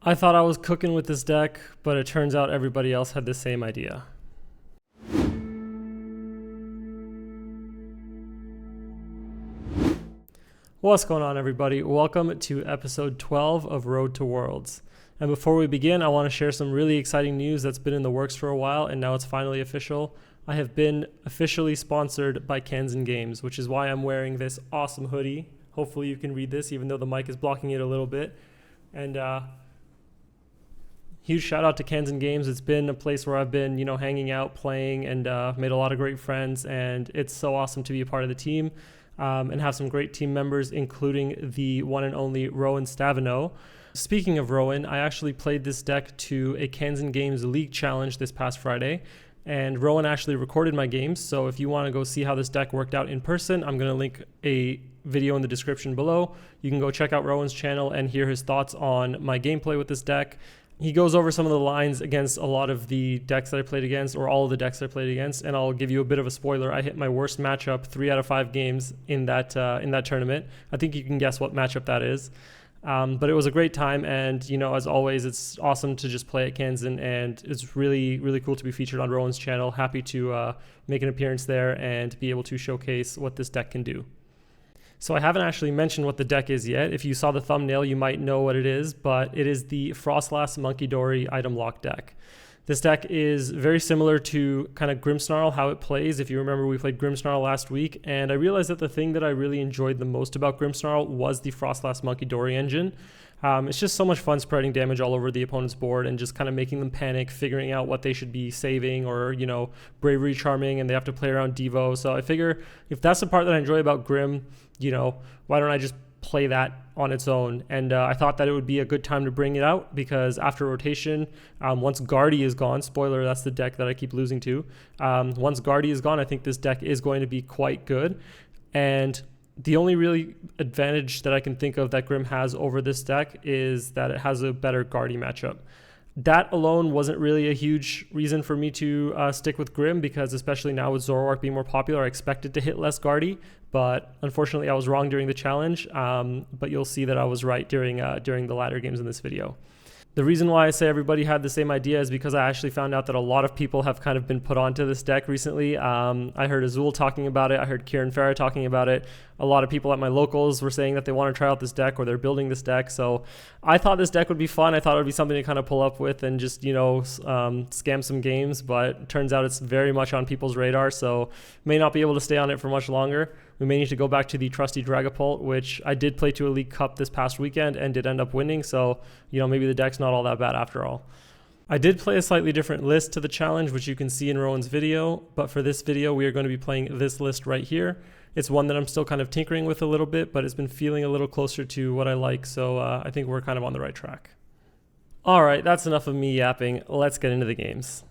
I thought I was cooking with this deck, but it turns out everybody else had the same idea. What's going on, everybody? Welcome to episode 12 of Road to Worlds. And before we begin, I want to share some really exciting news that's been in the works for a while, and now it's finally official. I have been officially sponsored by Kanzen Games, which is why I'm wearing this awesome hoodie. Hopefully you can read this, even though the mic is blocking it a little bit. And huge shout out to Kanzen Games. It's been a place where I've been, hanging out, playing, and made a lot of great friends. And it's so awesome to be a part of the team and have some great team members, including the one and only Rowan Stavino. Speaking of Rowan, I actually played this deck to a Kanzen Games League Challenge this past Friday. And Rowan actually recorded my games. So if you want to go see how this deck worked out in person, I'm going to link a video in the description below. You can go check out Rowan's channel and hear his thoughts on my gameplay with this deck. He goes over some of the lines against a lot of the decks that I played against, or all of the decks I played against, and I'll give you a bit of a spoiler. I hit my worst matchup 3 out of 5 games in that tournament. I think you can guess what matchup that is. But it was a great time, and as always, it's awesome to just play at Kanzen, and it's really, really cool to be featured on Rowan's channel. Happy to make an appearance there and be able to showcase what this deck can do. So I haven't actually mentioned what the deck is yet. If you saw the thumbnail, you might know what it is, but it is the Froslass Munkidori item lock deck. This deck is very similar to kind of Grimmsnarl, how it plays. If you remember, we played Grimmsnarl last week, and I realized that the thing that I really enjoyed the most about Grimmsnarl was the Froslass Munkidori engine. It's just so much fun spreading damage all over the opponent's board and just kind of making them panic, figuring out what they should be saving or, Bravery Charming, and they have to play around Devo. So I figure if that's the part that I enjoy about Grim, why don't I just play that on its own? And I thought that it would be a good time to bring it out because after rotation, once Gardy is gone, spoiler, that's the deck that I keep losing to. Once Gardy is gone, I think this deck is going to be quite good. And the only really advantage that I can think of that Grim has over this deck is that it has a better Gardy matchup. That alone wasn't really a huge reason for me to stick with Grim, because especially now with Zoroark being more popular, I expected to hit less Gardy, but unfortunately I was wrong during the challenge, but you'll see that I was right during the latter games in this video. The reason why I say everybody had the same idea is because I actually found out that a lot of people have kind of been put onto this deck recently. I heard Azul talking about it. I heard Kieran Farah talking about it. A lot of people at my locals were saying that they want to try out this deck or they're building this deck. So I thought this deck would be fun. I thought it would be something to kind of pull up with and just, scam some games. But it turns out it's very much on people's radar. So may not be able to stay on it for much longer. We may need to go back to the trusty Dragapult, which I did play to a League Cup this past weekend and did end up winning. So, maybe the deck's not all that bad after all. I did play a slightly different list to the challenge, which you can see in Rowan's video. But for this video, we are going to be playing this list right here. It's one that I'm still kind of tinkering with a little bit, but it's been feeling a little closer to what I like. So I think we're kind of on the right track. All right, that's enough of me yapping. Let's get into the games.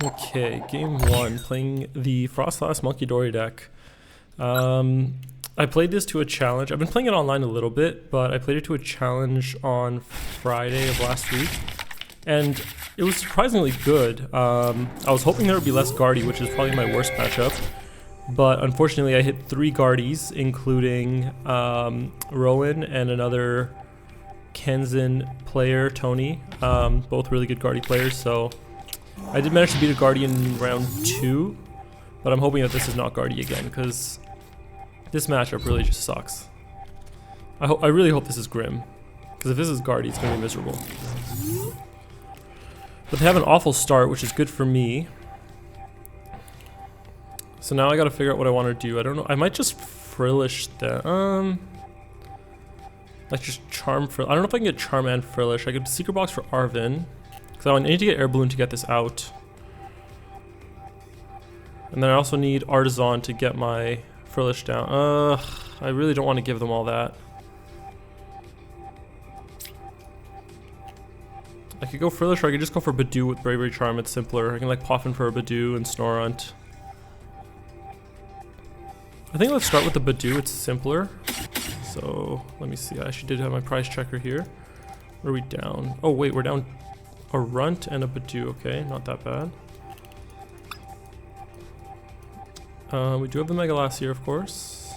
Okay, game 1, playing the Froslass Munkidori deck. I played this to a challenge. I've been playing it online a little bit, but I played it to a challenge on Friday of last week, and it was surprisingly good. I was hoping there would be less Gardy, which is probably my worst matchup, but unfortunately I hit 3 Gardies, including Rowan and another Kanzen player, Tony, both really good Gardy players, so I did manage to beat a Gardy in round 2, but I'm hoping that this is not Gardy again, because this matchup really just sucks. I really hope this is Grim, because if this is Gardy, it's going to be miserable. But they have an awful start, which is good for me. So now I got to figure out what I want to do. I don't know. I might just Frillish that. Like just Charm Frill. I don't know if I can get Charm and Frillish. I could Secret Box for Arvin, because I need to get Air Balloon to get this out. And then I also need Artisan to get my Frillish down. I really don't want to give them all that. I could go Frillish, or I could just go for Badoo with Bravery Charm. It's simpler. I can like Poffin for a Badoo and Snorunt. I think let's start with the Badoo. It's simpler. So let me see. I actually did have my price checker here. Where are we down? Oh wait, we're down a Runt and a Badoo. Okay, not that bad. We do have the Mega Last here, of course.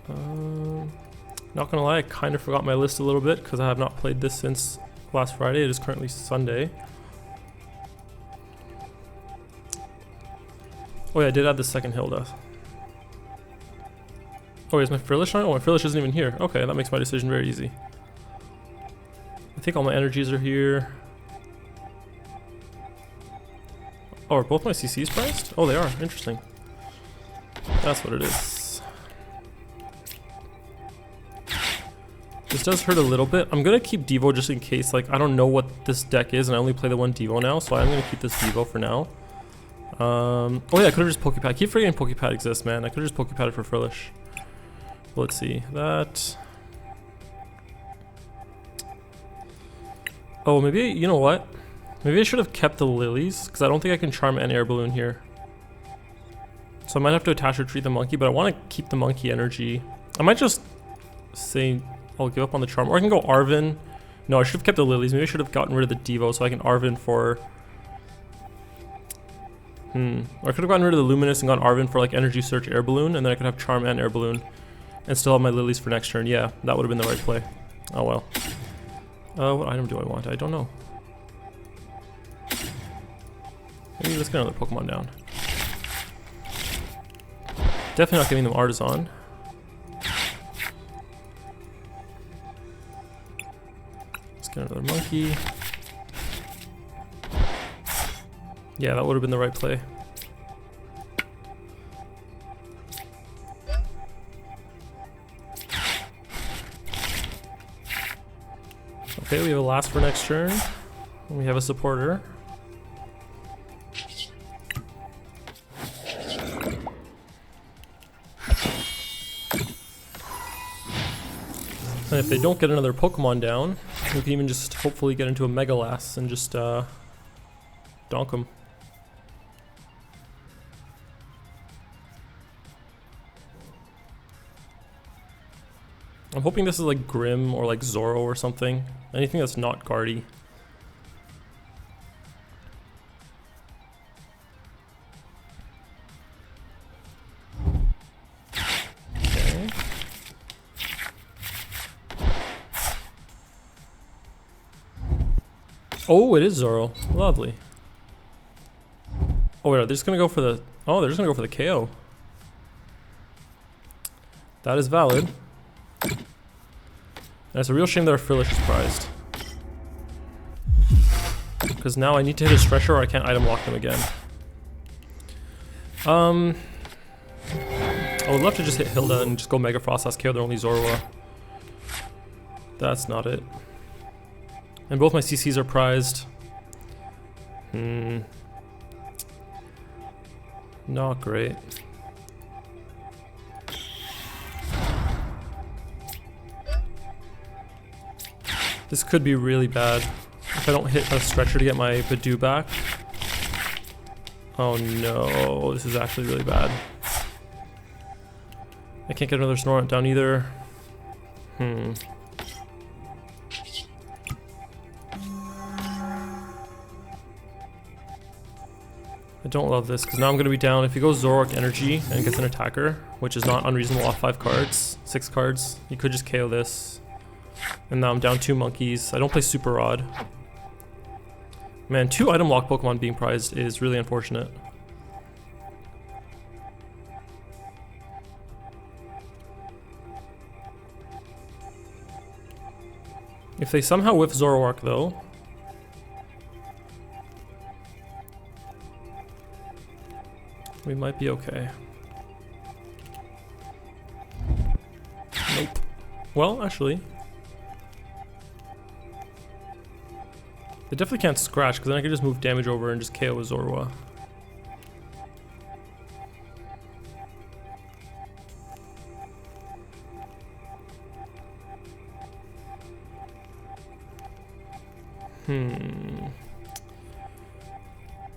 Not gonna lie, I kind of forgot my list a little bit because I have not played this since last Friday. It is currently Sunday. Oh yeah, I did add the second Hilda. Oh, is my Frillish on? Oh, my Frillish isn't even here. Okay, that makes my decision very easy. I think all my energies are here. Oh, are both my CCs priced? Oh, they are. Interesting. That's what it is. This does hurt a little bit. I'm gonna keep Devo just in case. Like, I don't know what this deck is, and I only play the one Devo now, so I'm gonna keep this Devo for now. Oh yeah, I could have just Pokepad. I keep forgetting Pokepad exists, man. I could have just Pokepaded for Frillish. Let's see. That. Oh, maybe, you know what? Maybe I should have kept the lilies, because I don't think I can charm an air balloon here. So I might have to attach or treat the monkey, but I want to keep the monkey energy. I might just say I'll give up on the charm, or I can go Arvin. No, I should have kept the lilies. Maybe I should have gotten rid of the Devo so I can Arvin for... Or I could have gotten rid of the Luminous and gone Arvin for like Energy Search Air Balloon, and then I could have Charm and Air Balloon, and still have my lilies for next turn. Yeah, that would have been the right play. Oh well. What item do I want? I don't know. Maybe let's get another Pokemon down. Definitely not giving them Artisan. Let's get another monkey. Yeah, that would have been the right play. Okay, we have a last for next turn. We have a supporter. And if they don't get another Pokemon down, we can even just hopefully get into a Megalas and just donk them. I'm hoping this is like Grim or like Zoro or something. Anything that's not Guardy. Okay. Oh, it is Zoro. Lovely. Oh wait, they're just gonna go for the... Oh, they're just gonna go for the KO. That is valid. And it's a real shame that our Frillish is prized. Because now I need to hit a Stretcher or I can't item lock them again. I would love to just hit Hilda and just go Mega Froslass KO their only Zoroark. That's not it. And both my CCs are prized. Not great. This could be really bad if I don't hit a Stretcher to get my Bidoof back. Oh no, this is actually really bad. I can't get another Snorunt down either. I don't love this because now I'm going to be down. If he goes Zoroark Energy and gets an attacker, which is not unreasonable off 5 cards, 6 cards, you could just KO this. And now I'm down 2 monkeys. I don't play Super Rod. Man, 2 item lock Pokemon being prized is really unfortunate. If they somehow whiff Zoroark though, we might be okay. Nope. Well, actually, they definitely can't scratch because then I can just move damage over and just KO with Zorua.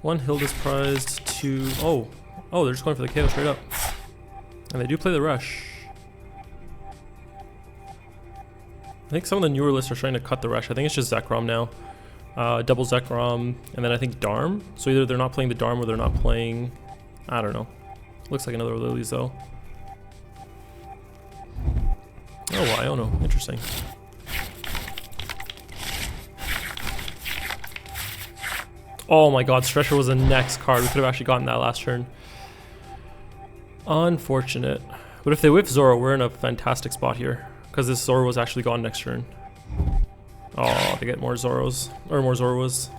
One Hilda's prized, 2... Oh, they're just going for the KO straight up. And they do play the Rush. I think some of the newer lists are trying to cut the Rush. I think it's just Zekrom now. Double Zekrom, and then I think Darm. So either they're not playing the Darm or they're not playing... I don't know. Looks like another Lilies though. Oh, I don't know. Interesting. Oh my god, Stretcher was the next card. We could have actually gotten that last turn. Unfortunate. But if they whip Zoro, we're in a fantastic spot here. Because this Zoro was actually gone next turn. Oh, they get more Zoros. Or more Zoroas.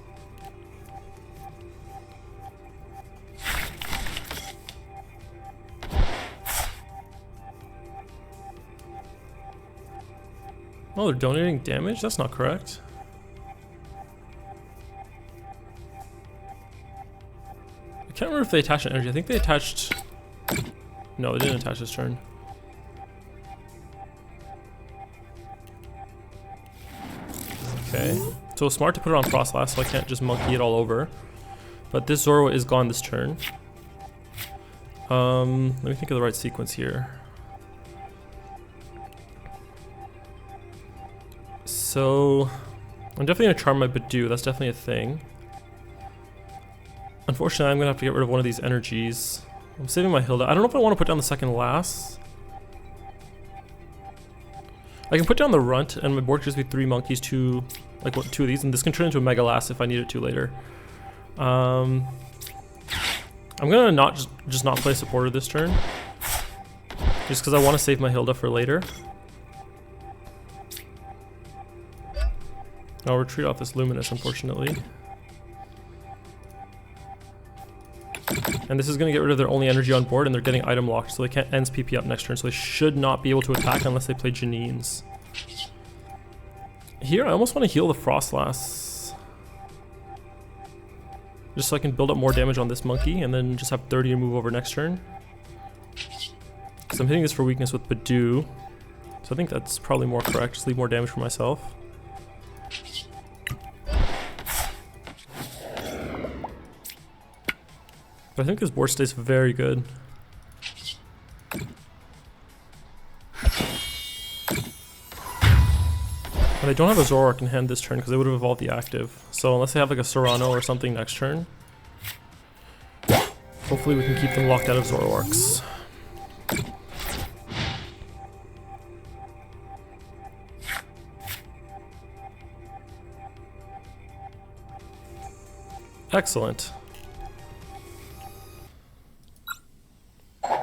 Oh, they're donating damage? That's not correct. I can't remember if they attached an energy. I think they attached... No, they didn't attach this turn. Okay. So smart to put it on Froslass so I can't just monkey it all over. But this Zoro is gone this turn. Let me think of the right sequence here. So, I'm definitely going to charm my Bidoof, that's definitely a thing. Unfortunately, I'm going to have to get rid of one of these energies. I'm saving my Hilda. I don't know if I want to put down the second last. I can put down the Runt, and my board gives me 3 monkeys, 2 of these, and this can turn into a Mega Last if I need it to later. I'm going to just not play supporter this turn. Just because I want to save my Hilda for later. I'll retreat off this Luminous, unfortunately. And this is going to get rid of their only energy on board, and they're getting item locked, so they can't ends PP up next turn, so they should not be able to attack unless they play Janines. Here, I almost want to heal the Froslass. Just so I can build up more damage on this monkey, and then just have 30 to move over next turn. Because I'm hitting this for weakness with Bidoof, so I think that's probably more correct, just leave more damage for myself. But I think this board stays very good. And I don't have a Zoroark in hand this turn because they would have evolved the active. So unless they have like a Serrano or something next turn, hopefully we can keep them locked out of Zoroarks. Excellent.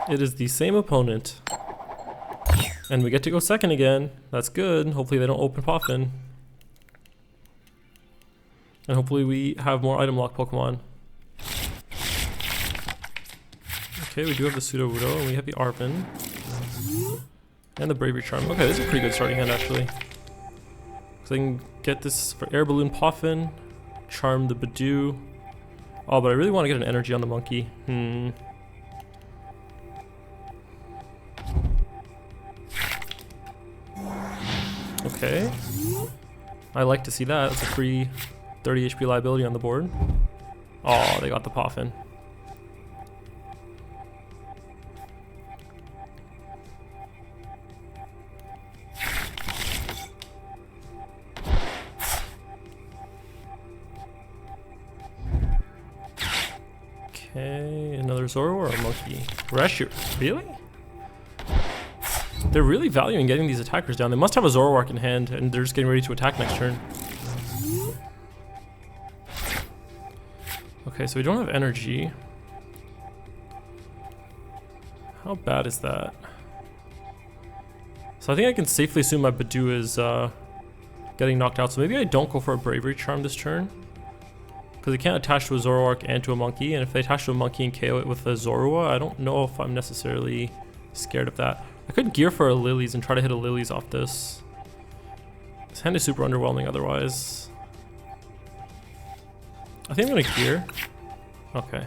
It is the same opponent. And we get to go second again. That's good. Hopefully they don't open Poffin. And hopefully we have more item lock Pokemon. Okay, we do have the Sudowoodo, and we have the Arven. And the Bravery Charm. Okay, this is a pretty good starting hand actually. So I can get this for Air Balloon Poffin, charm the Bidoof. Oh, but I really want to get an energy on the monkey. Okay. I like to see that. It's a free 30 HP liability on the board. Oh, they got the Poffin. Okay, another Zoro or a monkey? Rescue. Really? They're really valuing getting these attackers down. They must have a Zoroark in hand, and they're just getting ready to attack next turn. Okay, so we don't have energy. How bad is that? So I think I can safely assume my Bidoof is getting knocked out. So maybe I don't go for a Bravery Charm this turn. Because it can't attach to a Zoroark and to a monkey. And if they attach to a monkey and KO it with a Zorua, I don't know if I'm necessarily scared of that. I could gear for a Lilies and try to hit a Lilies off this. This hand is super underwhelming otherwise. I think I'm gonna gear. Okay.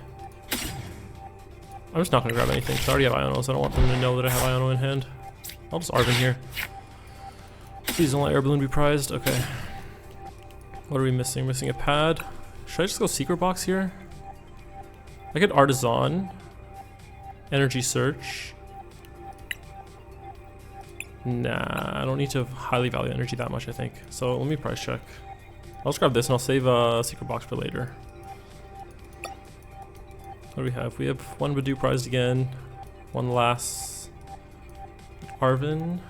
I'm just not gonna grab anything, because I already have Ionos. I don't want them to know that I have Iono in hand. I'll just Arven here. Please don't let Air Balloon be prized. Okay. What are we missing? Missing a pad. Should I just go Secret Box here? I could Artisan. Energy Search. Nah, I don't need to highly value energy that much, I think. So let me price check. I'll just grab this and I'll save a Secret Box for later. What do we have? We have one Bidoof prized again. One last Arven.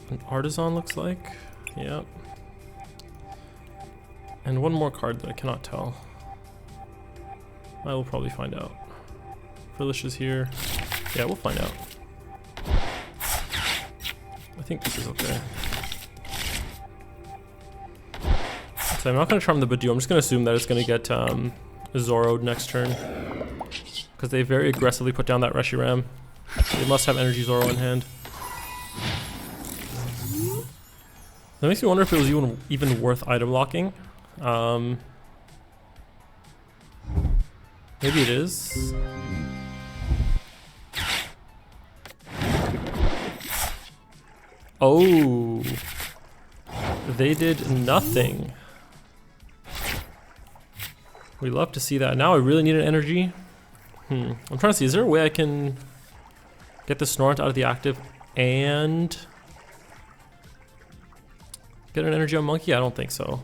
An Artisan looks like. Yep. And one more card that I cannot tell. I will probably find out. Frillish is here. Yeah, we'll find out. I think this is okay. So I'm not going to charm the Bidoof. I'm just going to assume that it's going to get Zoro'd next turn. Because they very aggressively put down that Reshiram. They must have Energy Zoro in hand. That makes me wonder if it was even worth item locking. Maybe it is. Oh, they did nothing. We love to see that. Now I really need an energy. I'm trying to see, is there a way I can get the Snorunt out of the active and get an energy on Monkey? I don't think so.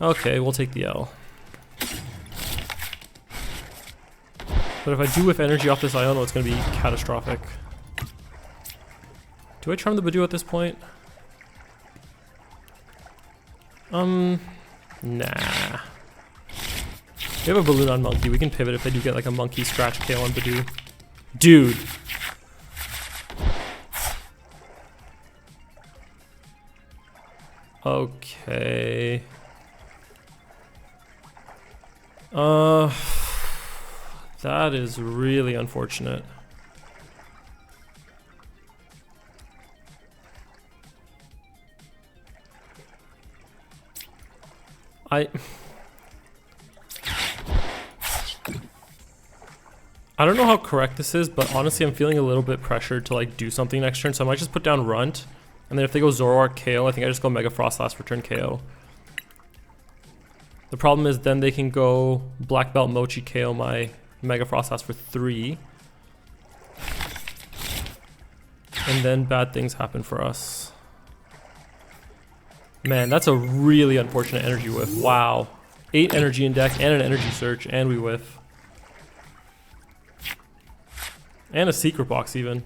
Okay, we'll take the L. But if I do whiff energy off this Iono, it's going to be catastrophic. Do I charm the Bidoof at this point? Nah. We have a balloon on Monkey. We can pivot if they do get like a Monkey scratch KO on Bidoof. Dude. Okay. That is really unfortunate. I don't know how correct this is, but honestly I'm feeling a little bit pressured to like do something next turn, so I might just put down Runt, and then if they go Zoroark KO, I think I just go Mega Froslass return KO. The problem is then they can go Black Belt Mochi KO my Mega Froslass for 3. And then bad things happen for us. Man, that's a really unfortunate energy whiff. Wow. 8 energy in deck and an energy search, and we whiff. And a secret box even.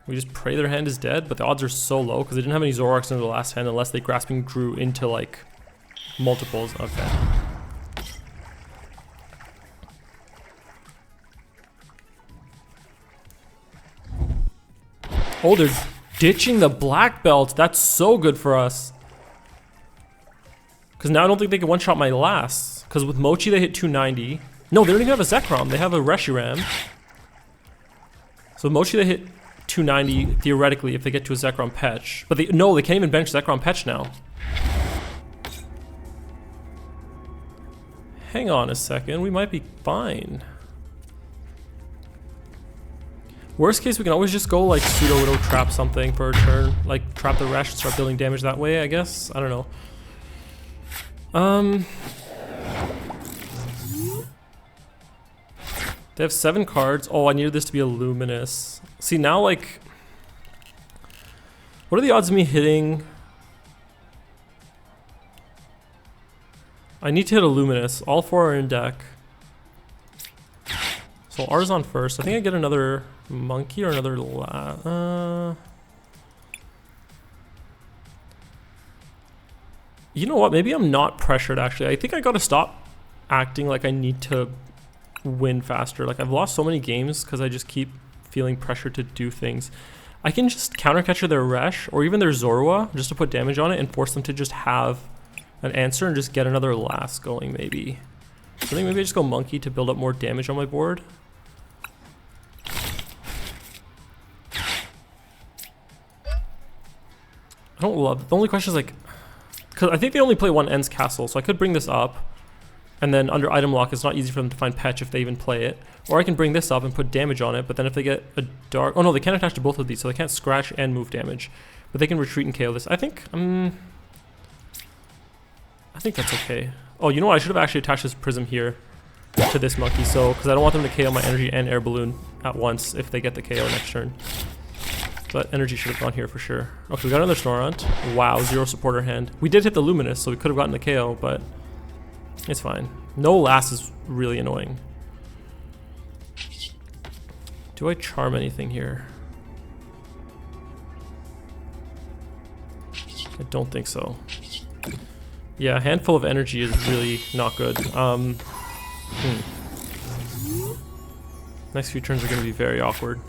We just pray their hand is dead, but the odds are so low because they didn't have any Zoroarks in the last hand unless they Grasping grew into like multiples. Okay. Oh, they're ditching the black belt. That's so good for us. Because now I don't think they can one-shot my last. Because with Mochi they hit 290. No, they don't even have a Zekrom. They have a Reshiram. So with Mochi they hit 290 theoretically if they get to a Zekrom Petch. But they can't even bench Zekrom Petch now. Hang on a second. We might be fine. Worst case, we can always just go like Pseudo Widow trap something for a turn. Like trap the Resh and start building damage that way, I guess. I don't know. They have 7 cards. Oh, I needed this to be a Luminous. See, now like... What are the odds of me hitting... I need to hit a Luminous. All 4 are in deck. So Artisan first. I think I get another Monkey or another You know what? Maybe I'm not pressured actually. I think I gotta stop acting like I need to win faster. Like I've lost so many games because I just keep feeling pressured to do things. I can just counter catcher their Resh or even their Zorua just to put damage on it and force them to just have an answer and just get another last going maybe. So I think maybe I just go Monkey to build up more damage on my board. I don't love it. The only question is like, because I think they only play one Ends Castle, so I could bring this up, and then under item lock, it's not easy for them to find Petch if they even play it. Or I can bring this up and put damage on it, but then if they get a dark, oh no, they can't attach to both of these, so they can't scratch and move damage, but they can retreat and KO this. I think that's okay. Oh, you know what? I should have actually attached this Prism here to this Monkey, so because I don't want them to KO my energy and air balloon at once if they get the KO next turn. But energy should have gone here for sure. Okay, we got another Snorunt. Wow, 0 supporter hand. We did hit the Luminous, so we could have gotten the KO, but it's fine. No last is really annoying. Do I charm anything here? I don't think so. Yeah, a handful of energy is really not good. Next few turns are going to be very awkward.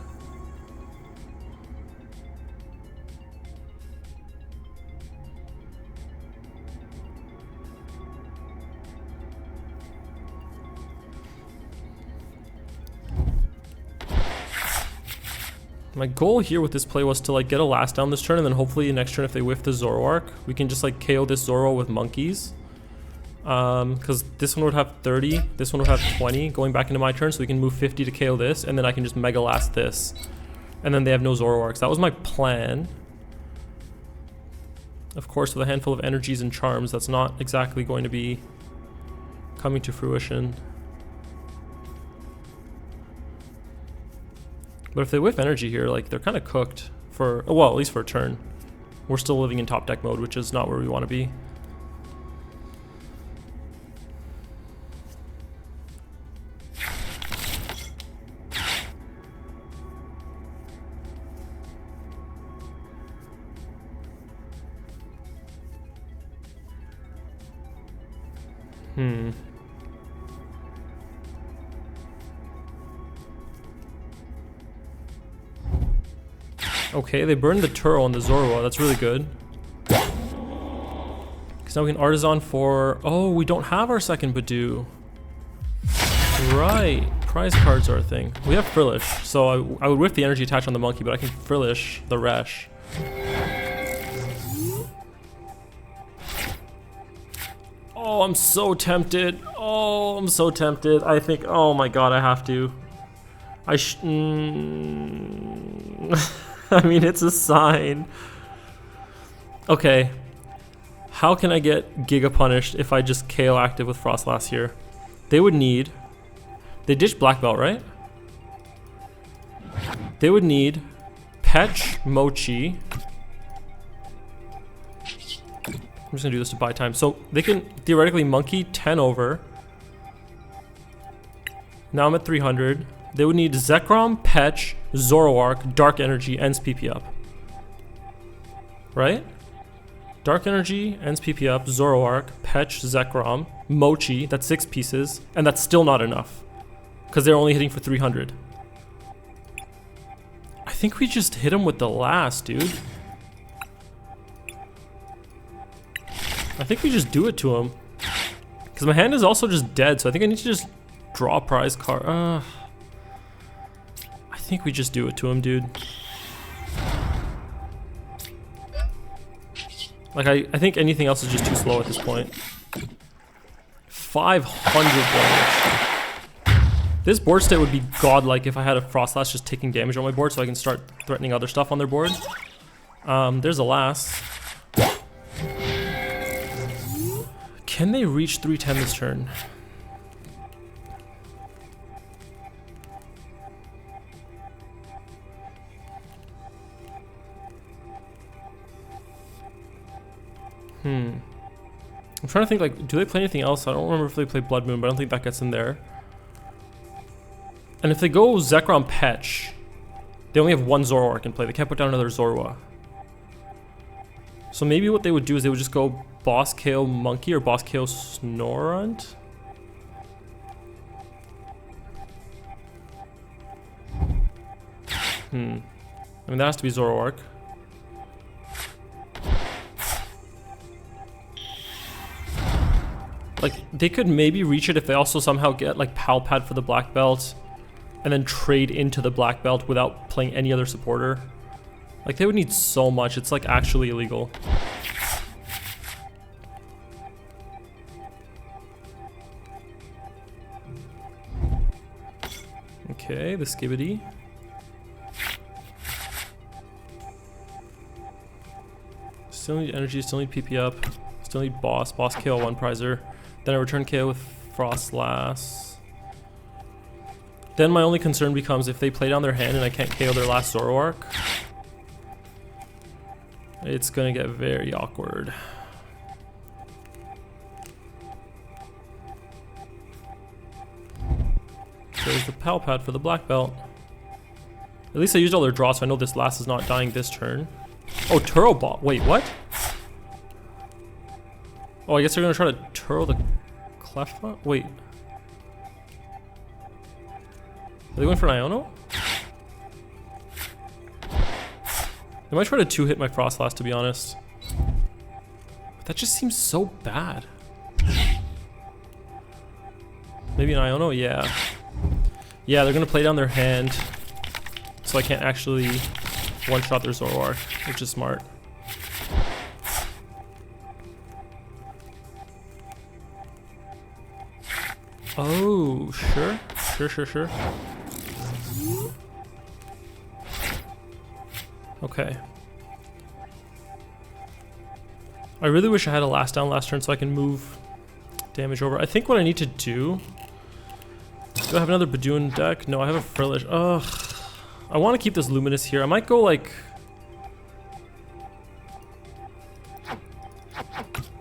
My goal here with this play was to like get a last down this turn, and then hopefully next turn if they whiff the Zoroark, we can just like KO this Zoro with monkeys. Because this one would have 30, this one would have 20 going back into my turn, so we can move 50 to KO this, and then I can just Mega Last this. And then they have no Zoroarks. That was my plan. Of course, with a handful of energies and charms, that's not exactly going to be coming to fruition. But if they whiff energy here, like, they're kind of cooked for, well, at least for a turn. We're still living in top deck mode, which is not where we want to be. Okay, they burned the Turo on the Zorua. That's really good. Because now we can Artisan for... Oh, we don't have our second Badoo. Right. Prize cards are a thing. We have Frillish, so I would whiff the energy attached on the monkey, but I can Frillish the Resh. Oh, I'm so tempted. Oh, I'm so tempted. I think... Oh my god, I have to. I mean, it's a sign. Okay. How can I get Giga punished if I just KO active with Froslass here? They would need... They ditched Black Belt, right? They would need Petch, Mochi. I'm just gonna do this to buy time. So they can theoretically monkey 10 over. Now I'm at 300. They would need Zekrom, Petch, Zoroark, Dark Energy, ends PP up. Right? Dark Energy, ends PP up, Zoroark, Petch, Zekrom, Mochi, that's 6 pieces, and that's still not enough. Because they're only hitting for 300. I think we just hit him with the last, dude. I think we just do it to him. Because my hand is also just dead, so I think I need to just draw a prize card. I think we just do it to him, dude. Like, I think anything else is just too slow at this point. 500 damage. This board state would be godlike if I had a Froslass just taking damage on my board so I can start threatening other stuff on their board. There's a last. Can they reach 310 this turn? I'm trying to think, like, do they play anything else? I don't remember if they play Blood Moon, but I don't think that gets in there. And if they go Zekrom Petch, they only have one Zoroark in play. They can't put down another Zorua. So maybe what they would do is they would just go Boss KO Monkey or Boss KO Snorunt. I mean, that has to be Zoroark. Like, they could maybe reach it if they also somehow get, like, Pal Pad for the Black Belt and then trade into the Black Belt without playing any other supporter. Like, they would need so much. It's, like, actually illegal. Okay, the Skibidi. Still need energy, still need PP up. Still need Boss KO one prizer. Then I return KO with Froslass. Then my only concern becomes if they play down their hand and I can't KO their last Zoroark. It's gonna get very awkward. There's the Pal Pad for the Black Belt. At least I used all their draws, so I know this last is not dying this turn. Oh, Turo ball. Wait, what? Oh, I guess they're gonna try to Turo the Cleffa? Wait. Are they going for an Iono? They might try to two-hit my Froslass, to be honest. But that just seems so bad. Maybe an Iono? Yeah. Yeah, they're gonna play down their hand, so I can't actually one-shot their Zoroark, which is smart. Oh, sure. Sure. Okay. I really wish I had a last down last turn so I can move damage over. I think what I need to do... Do I have another Bidoof deck? No, I have a Frillish. Ugh. I want to keep this Luminous here. I might go like...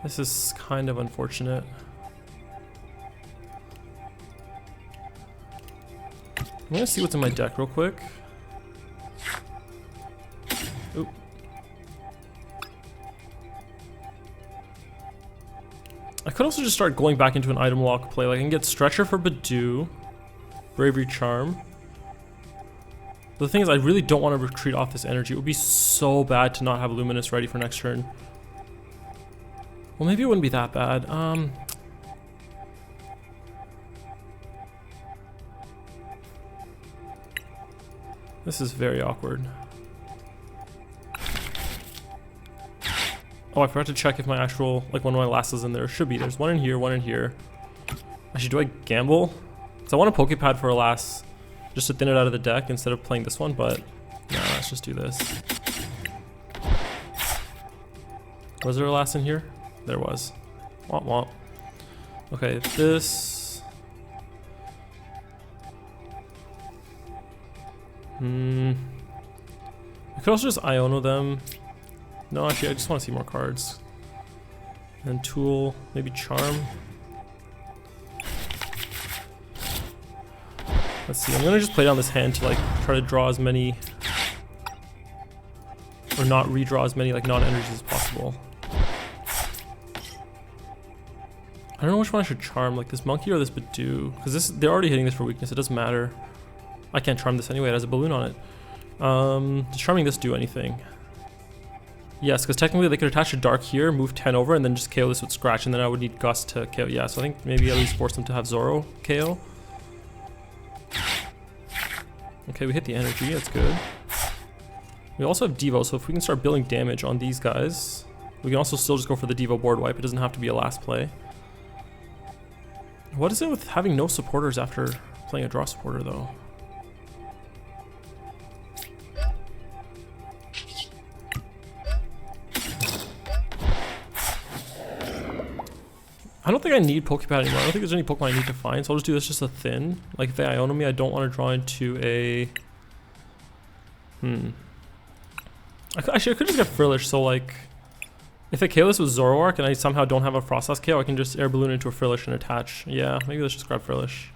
This is kind of unfortunate. I'm gonna see what's in my deck real quick. Oop. I could also just start going back into an item lock play. Like I can get Stretcher for Bidoof, Bravery Charm. But the thing is, I really don't want to retreat off this energy. It would be so bad to not have Luminous ready for next turn. Well, maybe it wouldn't be that bad. This is very awkward. Oh, I forgot to check if my actual, like one of my lasts is in there. Should be. There's one in here, one in here. Actually, do I gamble? Because I want a Pokepad for a last, just to thin it out of the deck instead of playing this one, but no, let's just do this. Was there a last in here? There was. Womp womp. Okay, this... I could also just Iono them. No, actually, I just want to see more cards. And Tool, maybe Charm. Let's see, I'm gonna just play down this hand to like try to draw as many, or not redraw as many like non-energies as possible. I don't know which one I should Charm, like this Monkey or this Bidoof, because this they're already hitting this for weakness. It doesn't matter. I can't Charm this anyway. It has a balloon on it. Does Charming this do anything? Yes, because technically they could attach a Dark here, move 10 over, and then just KO this with Scratch, and then I would need Gust to KO. Yeah, so I think maybe at least force them to have Zoro KO. Okay, we hit the energy. That's good. We also have Devo, so if we can start building damage on these guys, we can also still just go for the Devo board wipe. It doesn't have to be a last play. What is it with having no supporters after playing a draw supporter, though? I don't think I need Pokepad anymore. I don't think there's any Pokemon I need to find, so I'll just do this just a thin. Like if they Iono me, I don't want to draw into a... Actually, I could just get Frillish, so like... If I KO this with Zoroark and I somehow don't have a Froslass KO, I can just Air Balloon into a Frillish and attach. Yeah, maybe let's just grab Frillish.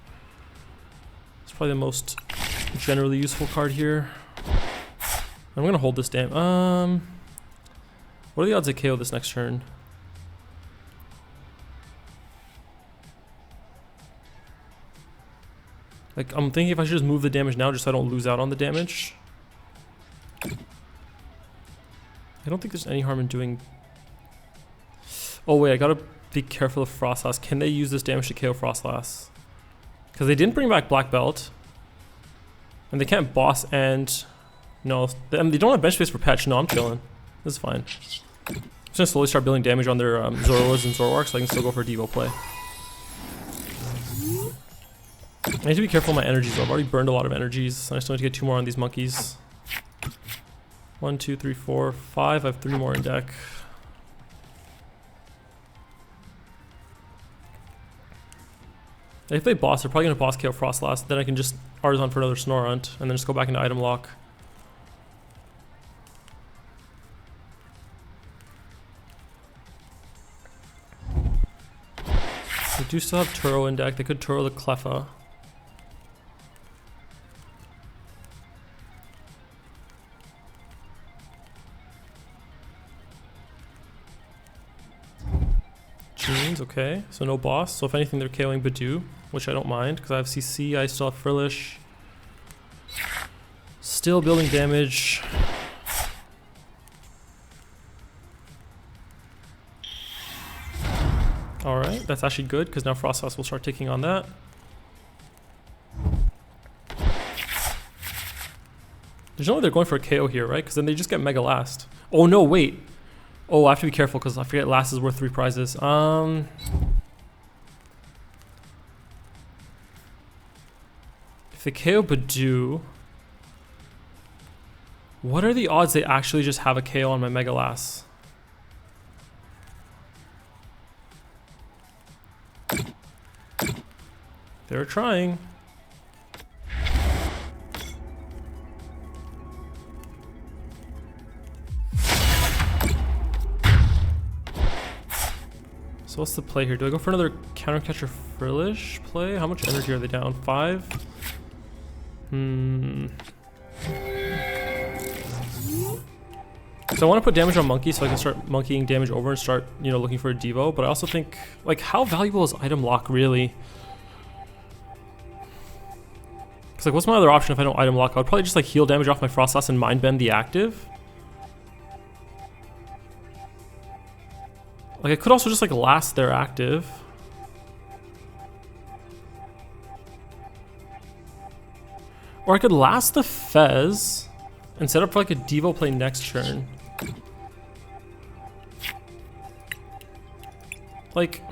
It's probably the most generally useful card here. I'm gonna hold this damn... What are the odds I KO this next turn? Like, I'm thinking if I should just move the damage now just so I don't lose out on the damage. I don't think there's any harm in doing... Oh wait, I gotta be careful of Froslass. Can they use this damage to KO Froslass? Because they didn't bring back Black Belt. And they can't boss and... No, they don't have bench space for Petch. No, I'm chilling. This is fine. I'm just gonna slowly start building damage on their Zoroas and Zoroark so I can still go for a Devo play. I need to be careful of my energies though. I've already burned a lot of energies. I still need to get 2 more on these monkeys. 1, 2, 3, 4, 5. I have 3 more in deck. If they boss, they're probably going to boss KO Froslass. Then I can just Artisan for another Snorunt and then just go back into item lock. They do still have Turo in deck. They could Turo the Cleffa. Fiends, okay. So no boss. So if anything, they're KOing Bidoof, which I don't mind because I have CC. I still have Frillish. Still building damage. Alright, that's actually good because now Froslass will start taking on that. There's no way they're going for a KO here, right? Because then they just get Mega Last. Oh no, wait. Oh, I have to be careful because I forget Last is worth 3 prizes. If they KO Bidoof, what are the odds they actually just have a KO on my Mega Last? They're trying. So what's the play here? Do I go for another counter catcher Frillish play? How much energy are they down? 5? So I want to put damage on Monkey so I can start monkeying damage over and start, you know, looking for a Devo. But I also think, like, how valuable is item lock really? Because, like, what's my other option if I don't item lock? I would probably just, like, heal damage off my Froslass and Mind Bend the active. Like, I could also just, like, last their active. Or I could last the Fez and set up for, like, a Devo play next turn. Like,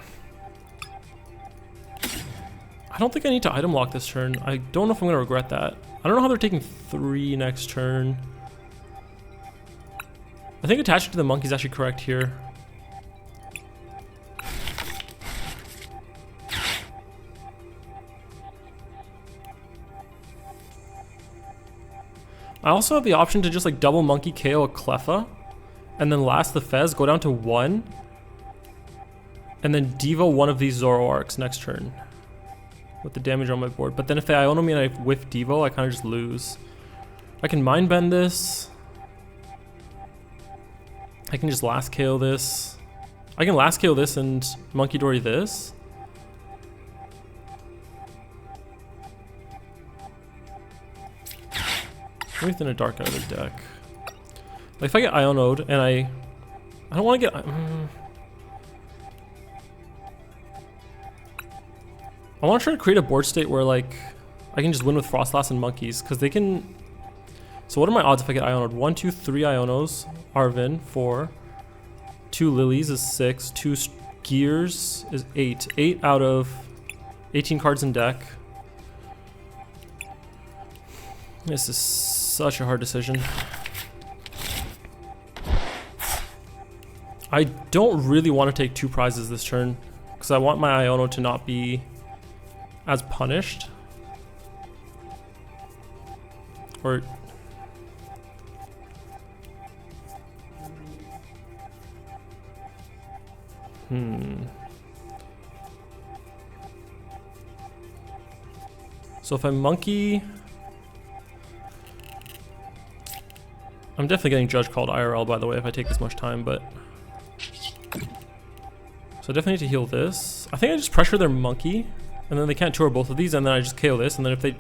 I don't think I need to item lock this turn. I don't know if I'm going to regret that. I don't know how they're taking 3 next turn. I think attaching to the monkey is actually correct here. I also have the option to just like double monkey KO a Cleffa and then last the Fez, go down to 1 and then Devo one of these Zoroarks next turn with the damage on my board. But then if they Iono me and I whiff Devo, I kind of just lose. I can Mind Bend this. I can just last KO this. I can last KO this and Munkidori this. Everything a dark out of the deck. Like if I get Iono'd and I don't want to get. I want to try to create a board state where like I can just win with Froslass and monkeys because they can. So what are my odds if I get Iono'd? 1, 2, 3 Ionos. Arvin 4. 2 Lilies is 6. 2 Gears is 8. 8 out of 18 cards in deck. This is such a hard decision. I don't really want to take 2 prizes this turn because I want my Iono to not be as punished. Or so if I monkey, I'm definitely getting judge called IRL by the way if I take this much time, but so I definitely need to heal this. I think I just pressure their monkey and then they can't tour both of these and then I just KO this and then if they,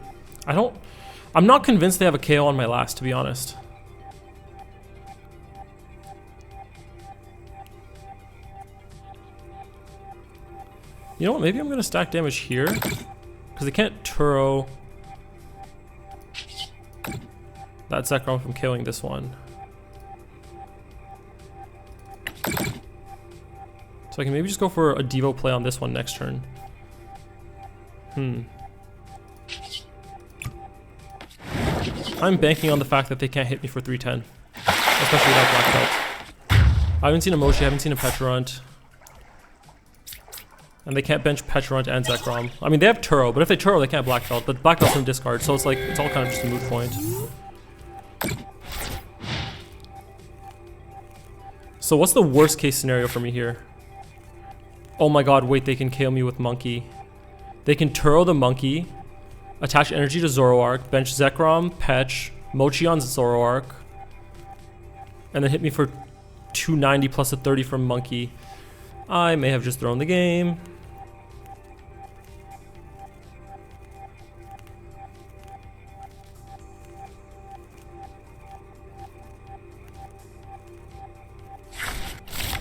I'm not convinced they have a KO on my last, to be honest. You know what, maybe I'm gonna stack damage here because they can't Turo that Zekrom from KOing this one. So I can maybe just go for a Devo play on this one next turn. I'm banking on the fact that they can't hit me for 310. Especially without Black Belt. I haven't seen a Moshi, I haven't seen a Petrarunt. And they can't bench Petrarunt and Zekrom. I mean, they have Turo, but if they Turo, they can't Black Belt. But Black Belt's from discard, so it's like, it's all kind of just a moot point. So what's the worst case scenario for me here? Oh my god, wait, they can KO me with Monkey. They can Turo the Monkey, attach energy to Zoroark, bench Zekrom, Petch, Mochi on Zoroark, and then hit me for 290 plus a 30 from Monkey. I may have just thrown the game.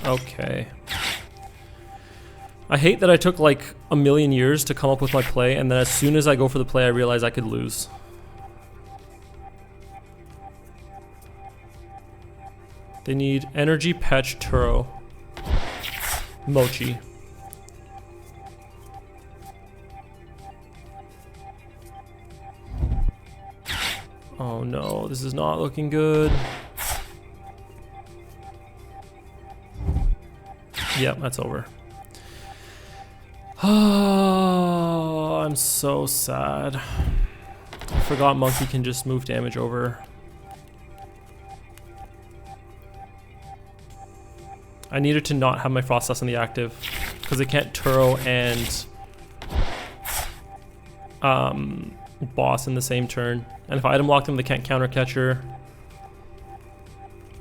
Okay. I hate that I took like a million years to come up with my play, and then as soon as I go for the play, I realize I could lose. They need Energy, Petch, Turo, Mochi. Oh no, this is not looking good. Yep, that's over. Oh, I'm so sad. I forgot Monkey can just move damage over. I needed to not have my Froslass on the active because it can't Turo and boss in the same turn. And if I item lock them, they can't counter catcher.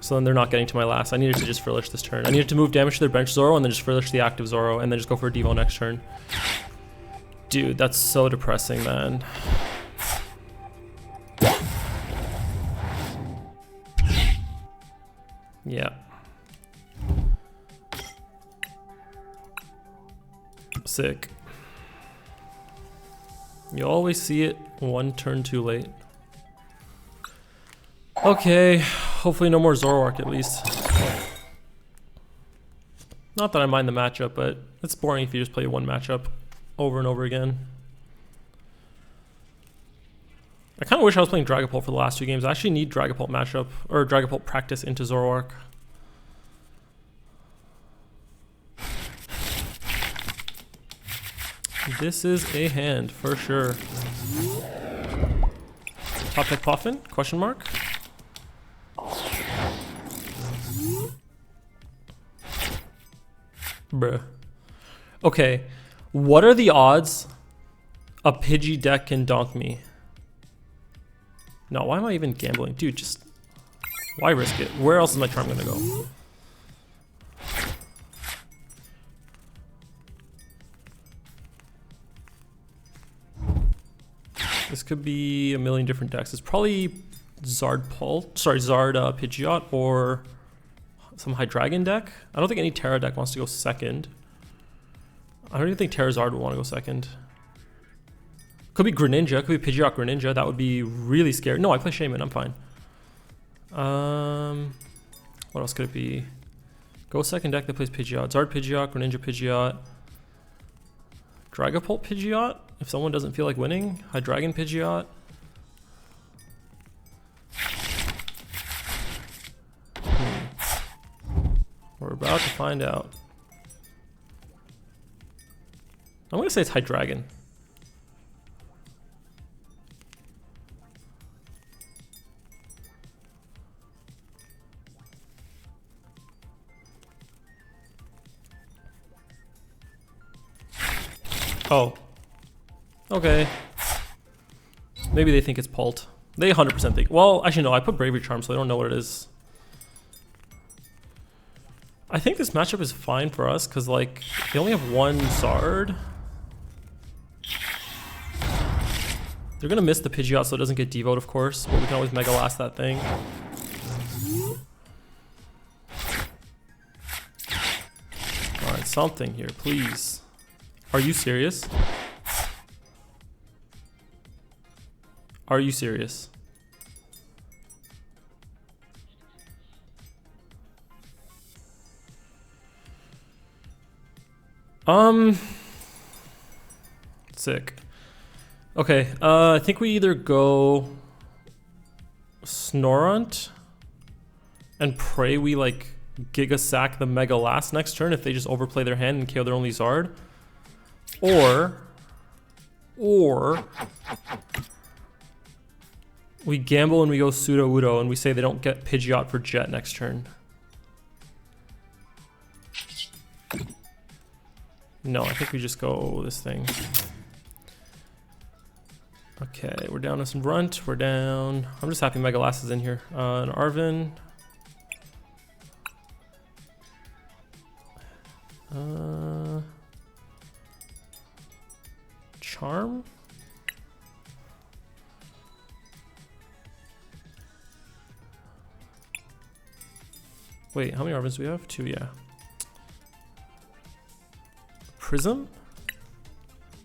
So then they're not getting to my last. I needed to just Frillish this turn. I needed to move damage to their bench Zoro and then just Frillish the active Zoro and then just go for a Devo next turn. Dude, that's so depressing, man. Yeah. Sick. You always see it one turn too late. Okay, hopefully no more Zoroark at least. Not that I mind the matchup, but it's boring if you just play one matchup over and over again. I kind of wish I was playing Dragapult for the last two games. I actually need Dragapult matchup, or Dragapult practice into Zoroark. This is a hand, for sure. Top deck Puffin? Question mark? Bruh. Okay, what are the odds a Pidgey deck can donk me? No, why am I even gambling? Dude, just... why risk it? Where else is my charm gonna go? This could be a million different decks. It's probably Zard Pidgeot or some Hydreigon deck. I don't think any Terra deck wants to go second. I don't even think Terra Zard would want to go second. Could be Greninja, could be Pidgeot Greninja. That would be really scary. No, I play Shaman, I'm fine. What else could it be? Go second deck that plays Pidgeot. Zard Pidgeot, Greninja Pidgeot. Dragapult Pidgeot, if someone doesn't feel like winning. Hydreigon Pidgeot. We're about to find out. I'm gonna say it's Hydreigon. Oh. Okay. Maybe they think it's Pult. They 100% think. Well, actually no, I put Bravery Charm, so I don't know what it is. I think this matchup is fine for us, because like, they only have one Zard. They're gonna miss the Pidgeot so it doesn't get devoted, of course, but we can always Mega Last that thing. Alright, something here, please. Are you serious? Are you serious? Sick. Okay, I think we either go Snorunt and pray we like Giga Sack the Mega Last next turn if they just overplay their hand and KO their only Zard. Or we gamble and we go Pseudo-Udo and we say they don't get Pidgeot for Jet next turn. No, I think we just go this thing. Okay, we're down to some Runt. We're down. I'm just happy Mega Last is in here. An Arven. Charm? Wait, how many Arvins do we have? 2, yeah. Prism?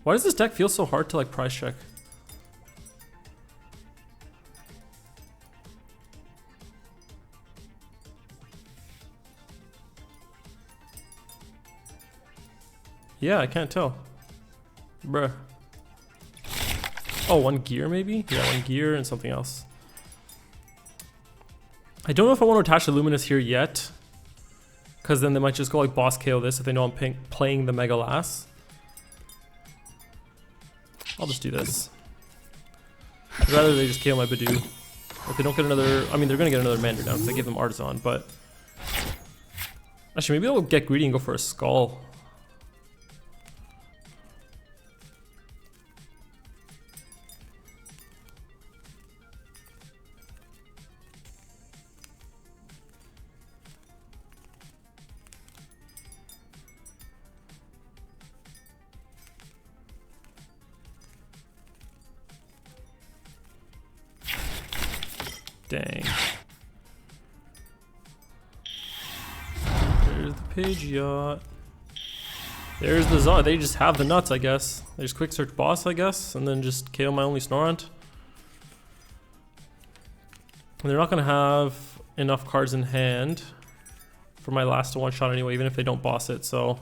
Why does this deck feel so hard to like price check? Yeah, I can't tell. Bruh. Oh, 1 gear maybe? Yeah, 1 gear and something else. I don't know if I want to attach the Luminous here yet, because then they might just go like boss KO this if they know I'm playing the Mega Lass. I'll just do this. I'd rather they just KO my Bidoof. If they don't get another, I mean they're gonna get another Mandarin now because I give them Artisan, but actually maybe they'll get greedy and go for a Skull. Dang. There's the Pidgeot. There's the Zard. They just have the nuts, I guess. They just quick search boss, I guess, and then just KO my only Snorunt. And they're not going to have enough cards in hand for my last one shot anyway, even if they don't boss it, so...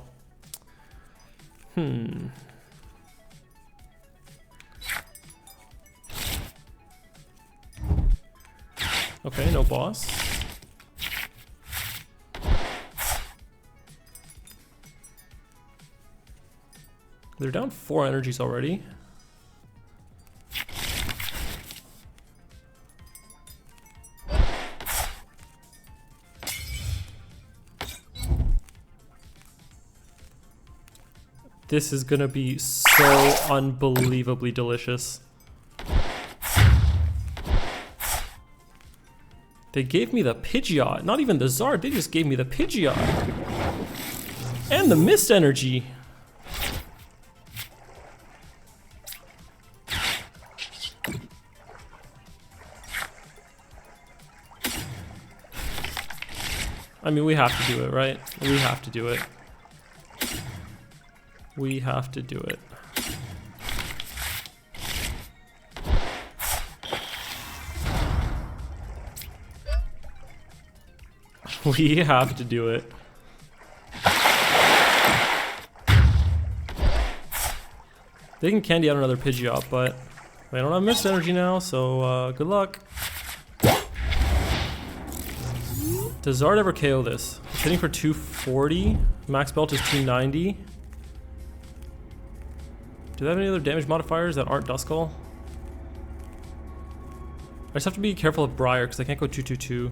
Okay, no boss. They're down 4 energies already. This is gonna be so unbelievably delicious. They gave me the Pidgeot, not even the Zard, they just gave me the Pidgeot. And the Mist Energy. I mean, we have to do it, right? We have to do it. We have to do it. We have to do it. They can candy out another Pidgeot, but I don't have Mist Energy now, so good luck. Does Zard ever KO this? It's hitting for 240. Max belt is 290. Do they have any other damage modifiers that aren't Duskull? I just have to be careful of Briar because I can't go 222.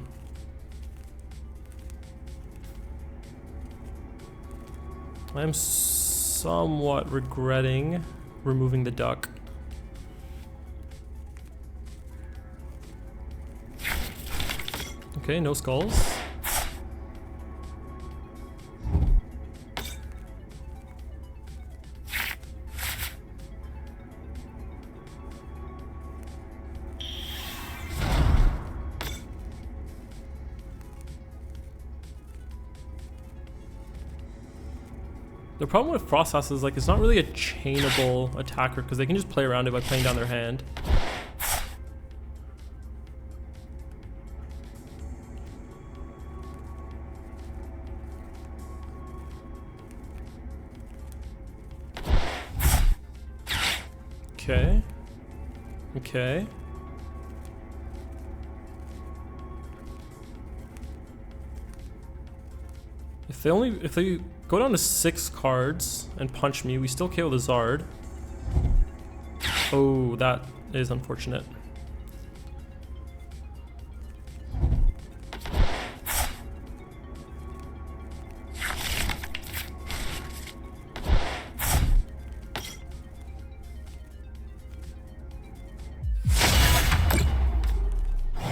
I'm somewhat regretting removing the duck. Okay, no skulls. The problem with Froslass is like it's not really a chainable attacker because they can just play around it by playing down their hand. Okay. Okay. If they go down to 6 cards and punch me, we still KO the Zard. Oh, that is unfortunate.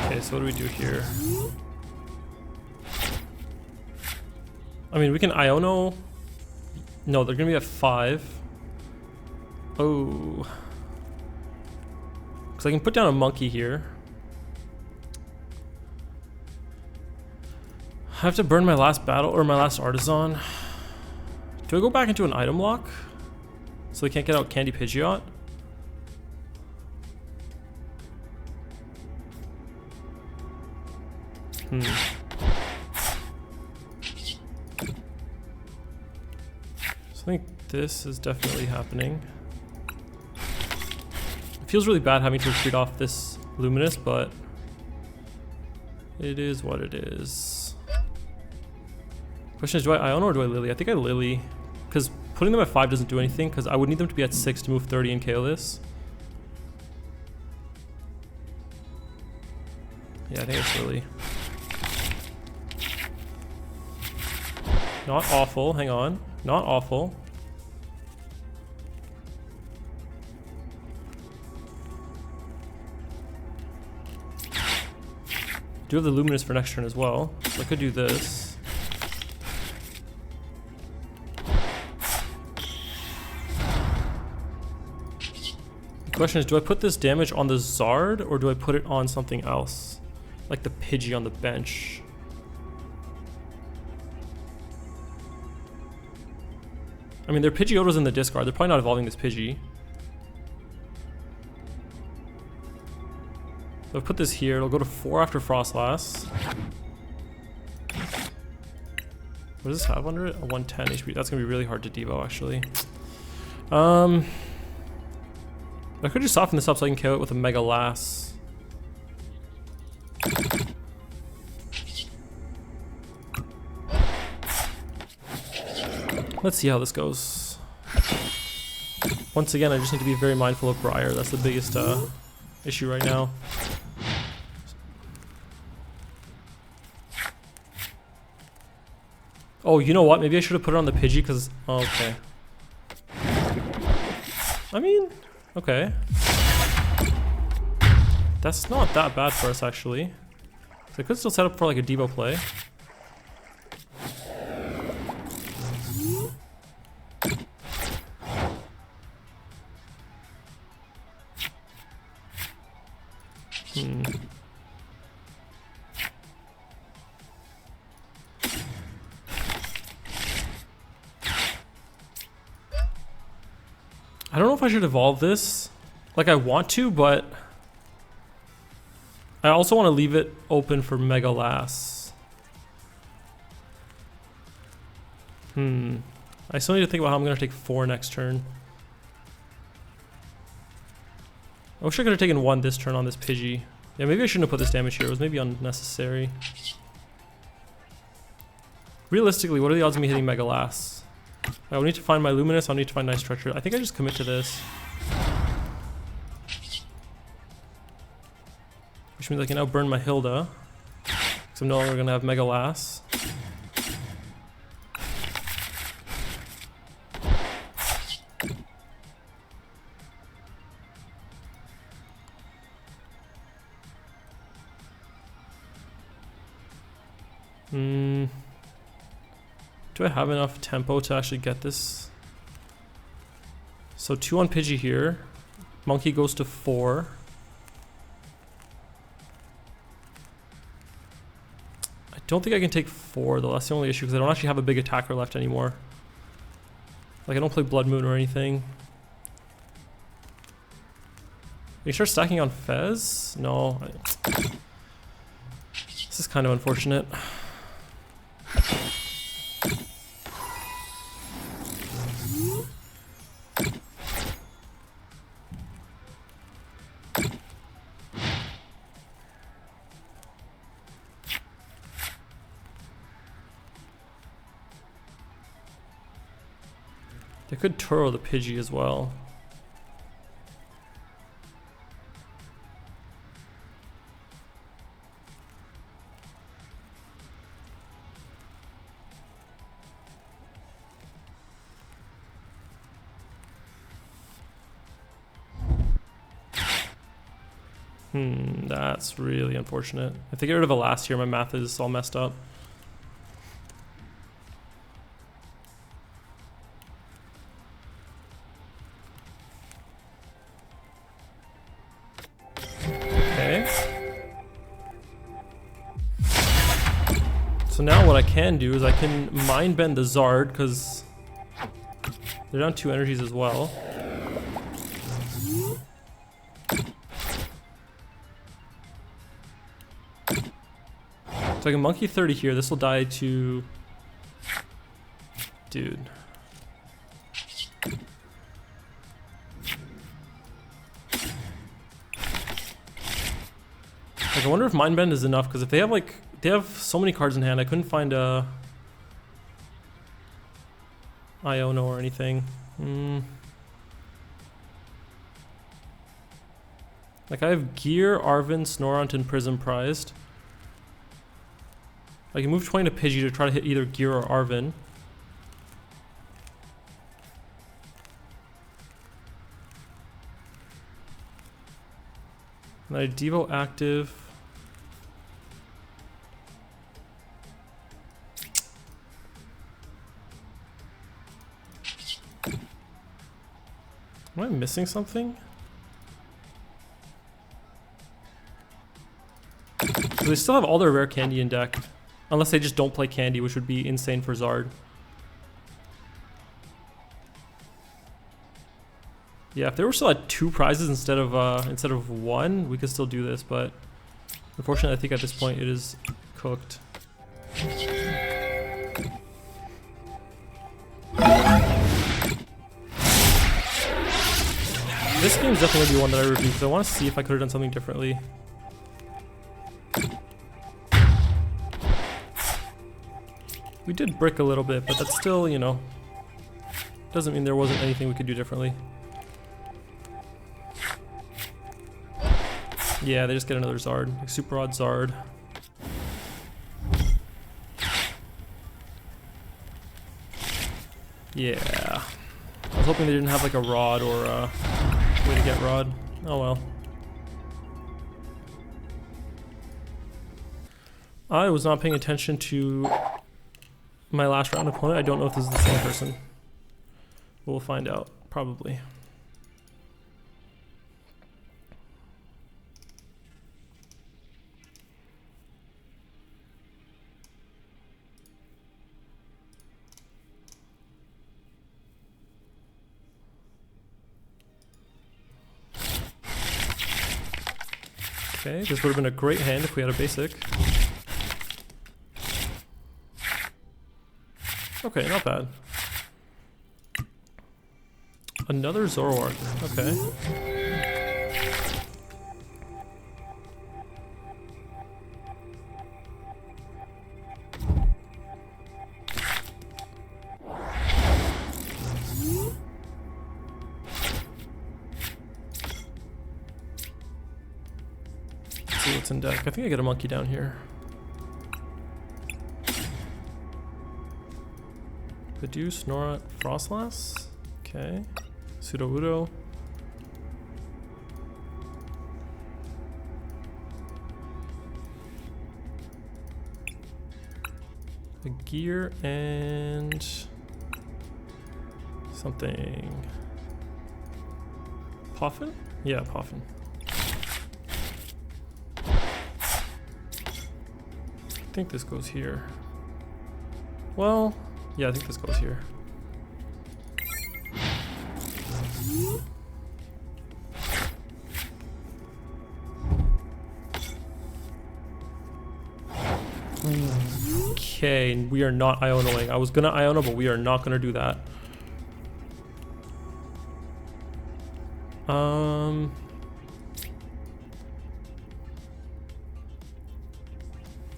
Okay, so what do we do here? I mean, we can Iono No, they're gonna be at 5. Oh. Because I can put down a monkey here. I have to burn my last battle or my last artisan. Do I go back into an item lock? So they can't get out Candy Pidgeot? So I think this is definitely happening. It feels really bad having to retreat off this Luminous, but it is what it is. Question is, do I Iono or do I Lily? I think I Lily, because putting them at 5 doesn't do anything, because I would need them to be at 6 to move 30 and KO this. Yeah, I think it's Lily. Not awful, hang on. Not awful. Do have the Luminous for next turn as well, so I could do this. The question is, do I put this damage on the Zard or do I put it on something else? Like the Pidgey on the bench. I mean, their Pidgeot's in the discard. They're probably not evolving this Pidgey. So I'll put this here. It'll go to 4 after Froslass. What does this have under it? A 110 HP. That's gonna be really hard to devo, actually. I could just soften this up so I can KO it with a Mega Lass. Let's see how this goes. Once again, I just need to be very mindful of Briar. That's the biggest issue right now. Oh, you know what? Maybe I should have put it on the Pidgey because... Oh, okay. I mean, okay. That's not that bad for us, actually. So I could still set up for like a Devo play. I don't know if I should evolve this. Like, I want to, but I also want to leave it open for Mega Lass. I still need to think about how I'm going to take 4 next turn. I wish I could have taken 1 this turn on this Pidgey. Yeah, maybe I shouldn't have put this damage here. It was maybe unnecessary. Realistically, what are the odds of me hitting Mega Lass? I will need to find my Luminous. I'll need to find Nice Stretcher. I think I just commit to this. Which means I can now burn my Hilda. Because I'm no longer going to have Mega Lass. Do I have enough tempo to actually get this? So 2 on Pidgey here. Monkey goes to 4. I don't think I can take 4 though. That's the only issue because I don't actually have a big attacker left anymore. Like I don't play Blood Moon or anything. You start stacking on Fez? No. This is kind of unfortunate. They could Turo the Pidgey as well. That's really unfortunate. If they get rid of a last here, my math is all messed up. So now what I can do is I can mind bend the Zard, because they're down 2 energies as well. So I can Monkey 30 here. This will die to... Dude. Like, I wonder if Mind Bend is enough, because if they have like... They have so many cards in hand, I couldn't find a... Iono or anything. Like, I have Gear, Arven, Snorunt, and Prism prized. I can move 20 to Pidgey to try to hit either Gear or Arven. And I Devo active. Am I missing something? So they still have all their rare candy in deck. Unless they just don't play candy, which would be insane for Zard. Yeah, if they were still at 2 prizes instead of 1, we could still do this, but unfortunately I think at this point it is cooked. This game's definitely gonna be one that I review because I want to see if I could have done something differently. We did brick a little bit, but that's still, you know, doesn't mean there wasn't anything we could do differently. Yeah, they just get another Zard, like super odd Zard. Yeah. I was hoping they didn't have like a Rod or a way to get Rod. Oh well. I was not paying attention to my last round opponent. I don't know if this is the same person. We'll find out, probably. Okay, this would have been a great hand if we had a basic. Okay, not bad. Another Zoroark. Okay. Let's see what's in deck. I think I get a monkey down here. Pidgeot, Snorunt, Froslass. Okay. Sudowoodo. A Gear and something. Poffin? Yeah, Poffin. I think this goes here. Well, yeah, I think this goes here. Okay, we are not Ionoing. I was gonna Iono, but we are not gonna do that.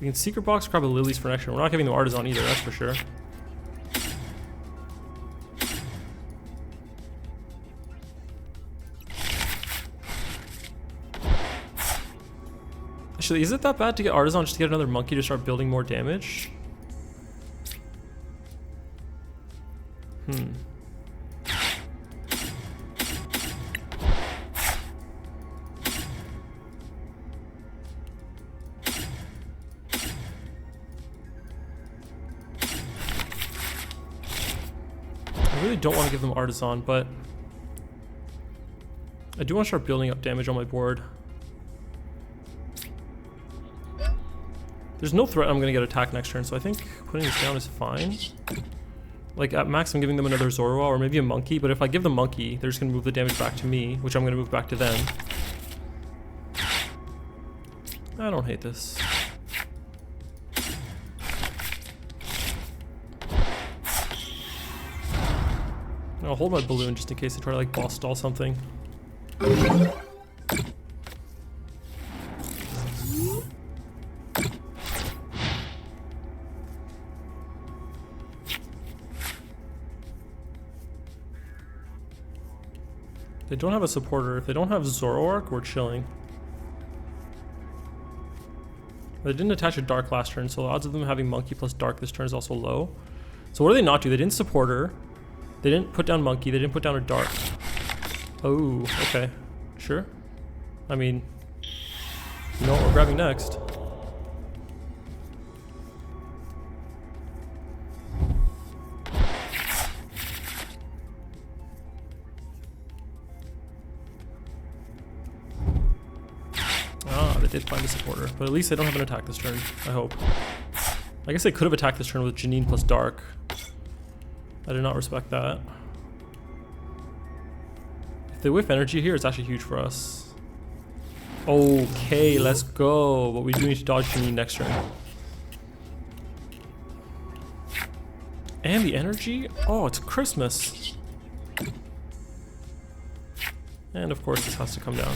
We can Secret Box, grab a Lilies for next turn. We're not giving them Artisan either, that's for sure. Actually, is it that bad to get Artisan just to get another monkey to start building more damage? I really don't want to give them Artisan, but I do want to start building up damage on my board. There's no threat I'm gonna get attacked next turn, so I think putting this down is fine. Like at max I'm giving them another Zoroark or maybe a monkey, but if I give them monkey, they're just gonna move the damage back to me, which I'm gonna move back to them. I don't hate this. I'll hold my balloon just in case they try to like boss stall something. They don't have a supporter. If they don't have Zoroark, we're chilling. They didn't attach a dark last turn, so the odds of them having monkey plus dark this turn is also low. So what do they not do? They didn't support her. They didn't put down monkey. They didn't put down a dark. Oh, okay. Sure. I mean, you know what we're grabbing next. They did find a supporter, but at least they don't have an attack this turn, I hope. I guess they could have attacked this turn with Janine plus Dark. I did not respect that. If they whiff energy here, it's actually huge for us. Okay, let's go. But we do need to dodge Janine next turn. And the energy? Oh, it's Christmas. And of course this has to come down.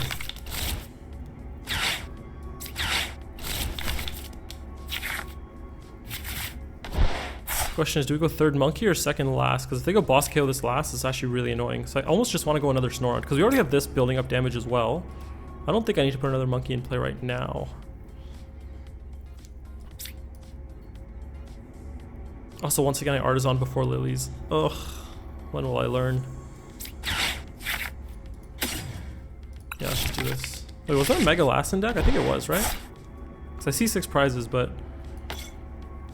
Question is, do we go third monkey or second last? Because if they go boss KO this last, it's actually really annoying. So I almost just want to go another Snorunt, because we already have this building up damage as well. I don't think I need to put another monkey in play right now. Also, once again, I Artisan before Lilies. Ugh, when will I learn? Yeah, let's just do this. Wait, was that a Mega Lastin deck? I think it was, right? Because I see 6 prizes, but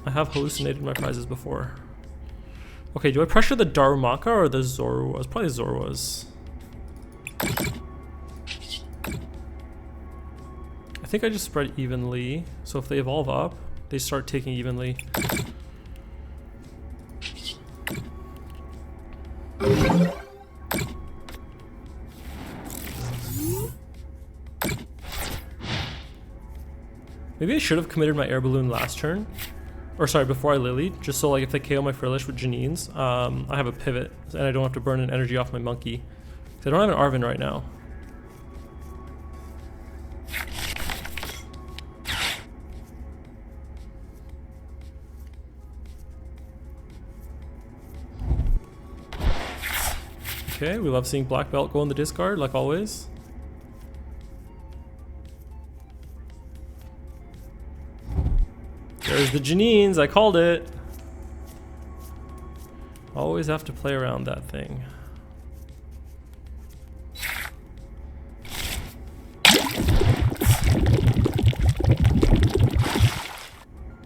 I have hallucinated my prizes before. Okay, do I pressure the Darumaka or the Zoroark? Probably Zoroark. I think I just spread evenly. So if they evolve up, they start taking evenly. Maybe I should have committed my air balloon last turn. Or sorry, before I Lily, just so like if they KO my Frillish with Janines, I have a pivot and I don't have to burn an energy off my monkey. I don't have an Arven right now. Okay, we love seeing Black Belt go in the discard, like always. There's the Janines, I called it. Always have to play around that thing.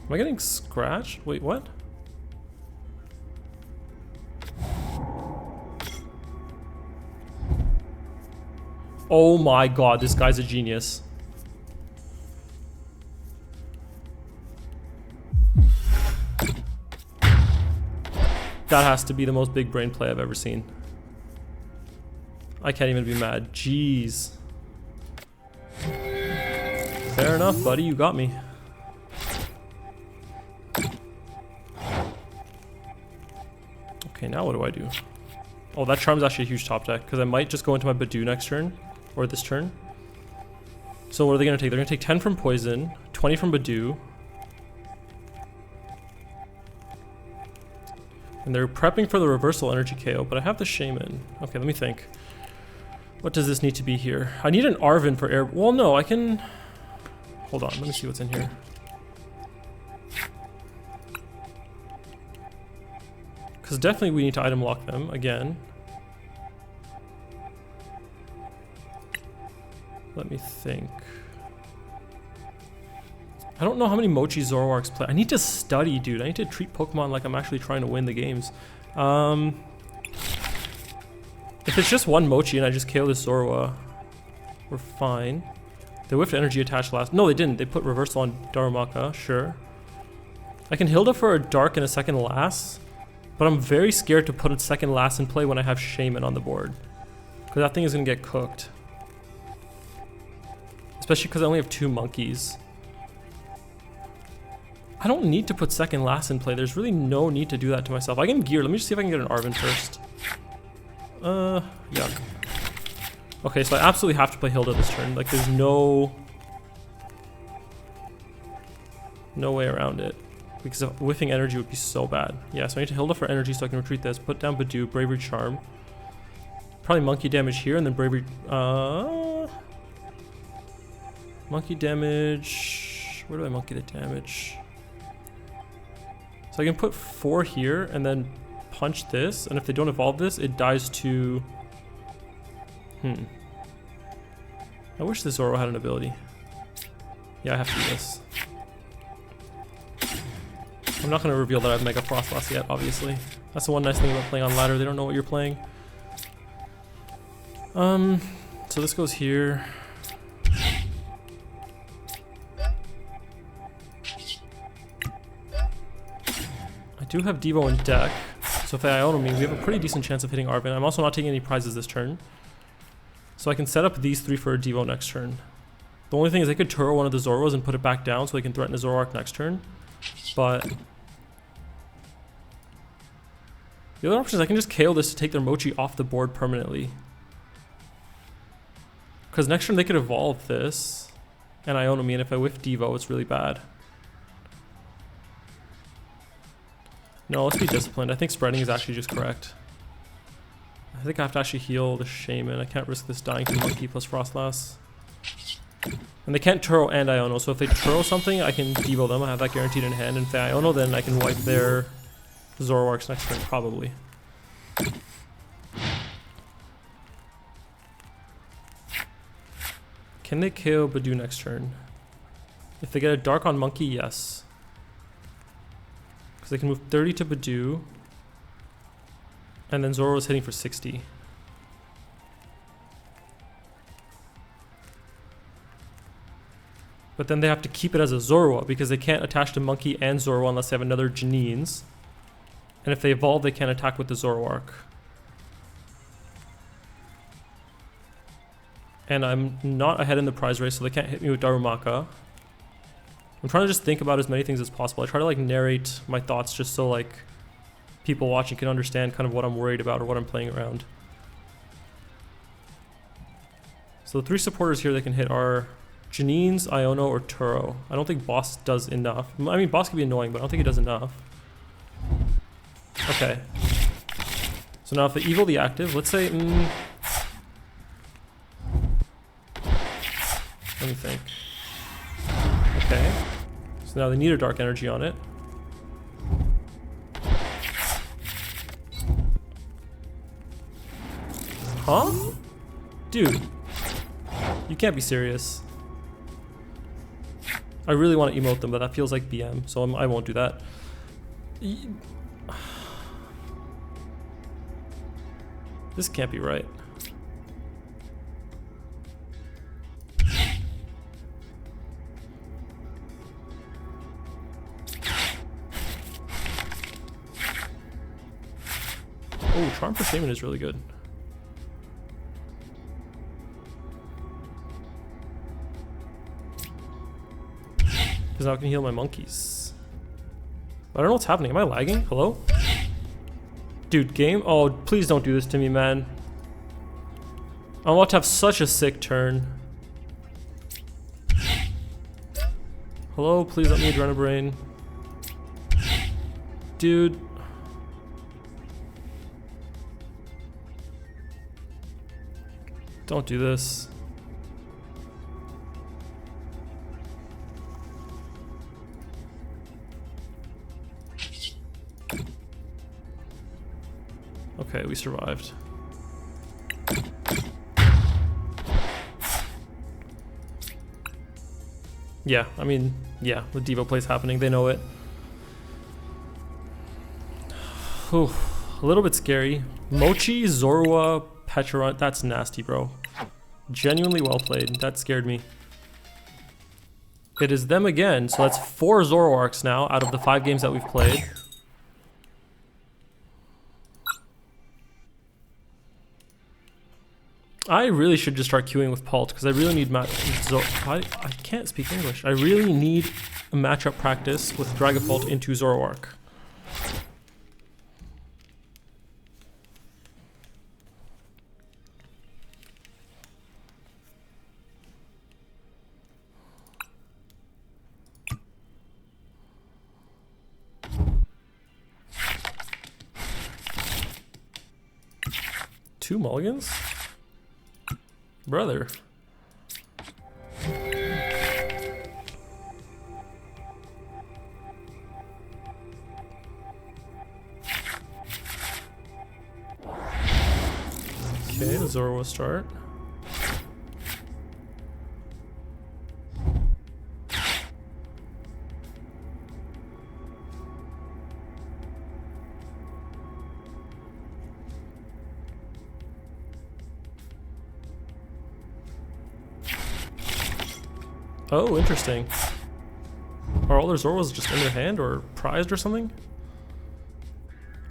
Am I getting scratched? Wait, what? Oh my god, this guy's a genius. That has to be the most big brain play I've ever seen. I can't even be mad. Jeez. Fair enough, buddy. You got me. Okay, now what do I do? Oh, that Charm's actually a huge top deck, because I might just go into my Badoo next turn, or this turn. So what are they going to take? They're going to take 10 from Poison, 20 from Badoo. And they're prepping for the reversal energy KO, but I have the Shaman. Okay, let me think. What does this need to be here? I need an Arven for air. Well, no, I can... Hold on, let me see what's in here. Because definitely we need to item lock them again. Let me think. I don't know how many Mochi Zoroarks play. I need to study, dude. I need to treat Pokemon like I'm actually trying to win the games. If it's just one Mochi and I just KO this Zoroark, we're fine. They whiffed energy attached last. No, they didn't. They put reversal on Darumaka. Sure. I can Hilda for a dark and a second last, but I'm very scared to put a second last in play when I have Shaman on the board, because that thing is going to get cooked. Especially because I only have 2 monkeys. I don't need to put second last in play. There's really no need to do that to myself. I can gear. Let me just see if I can get an Arven first. Yeah. Okay, so I absolutely have to play Hilda this turn. Like, there's no way around it. Because whiffing energy would be so bad. Yeah, so I need to Hilda for energy so I can retreat this. Put down Badoo, Bravery Charm. Probably monkey damage here and then Bravery... monkey damage... Where do I monkey the damage? So I can put 4 here and then punch this. And if they don't evolve this, it dies to... I wish the Zoro had an ability. Yeah, I have to do this. I'm not going to reveal that I have Mega Froslass yet, obviously. That's the one nice thing about playing on ladder. They don't know what you're playing. So this goes here. I do have Devo in deck. So if they Iono me, we have a pretty decent chance of hitting Arven. I'm also not taking any prizes this turn. So I can set up these 3 for a Devo next turn. The only thing is I could Turo one of the Zoros and put it back down so they can threaten a Zoroark next turn. But the other option is I can just KO this to take their Mochi off the board permanently. Because next turn they could evolve this and Iono me, and if I whiff Devo, it's really bad. No, let's be disciplined. I think spreading is actually just correct. I think I have to actually heal the Shaman. I can't risk this dying to Monkey plus Froslass. And they can't Turo and Iono, so if they Turo something, I can Devo them. I have that guaranteed in hand. And if they Iono, then I can wipe their Zoroarks next turn, probably. Can they KO Badoo next turn? If they get a Dark on Monkey, yes. Because they can move 30 to Badoo. And then Zoro is hitting for 60. But then they have to keep it as a Zoroark because they can't attach to Monkey and Zoroark unless they have another Janine's. And if they evolve, they can't attack with the Zoroark. And I'm not ahead in the prize race, so they can't hit me with Darumaka. I'm trying to just think about as many things as possible. I try to like narrate my thoughts just so like people watching can understand kind of what I'm worried about or what I'm playing around. So the 3 supporters here that can hit are Janine's, Iono, or Turo. I don't think Boss does enough. I mean, Boss can be annoying, but I don't think he does enough. Okay. So now if I evil the active, let's say... let me think. Okay. So now they need a Dark Energy on it. Huh? Dude. You can't be serious. I really want to emote them, but that feels like BM, so I won't do that. This can't be right. Oh, Charm for Shaman is really good. Because now I can heal my monkeys. I don't know what's happening. Am I lagging? Hello? Dude, game? Oh, please don't do this to me, man. I'm about to have such a sick turn. Hello? Please let me Adrenabrain. Dude. Don't do this. Okay, we survived. Yeah, I mean, yeah, the Devo play's happening, they know it. Whew, a little bit scary. Mochi, Zorua, Pecharunt, that's nasty, bro. Genuinely well played, that scared me. It is them again. So that's 4 Zoroarks now out of the 5 games that we've played. I really should just start queuing with Pult because I really need I can't speak English. I really need a matchup practice with Dragapult into Zoroark. Two mulligans? Brother. Okay, the Zoro will start. Oh, interesting. Are all their Zoros just in their hand or prized or something?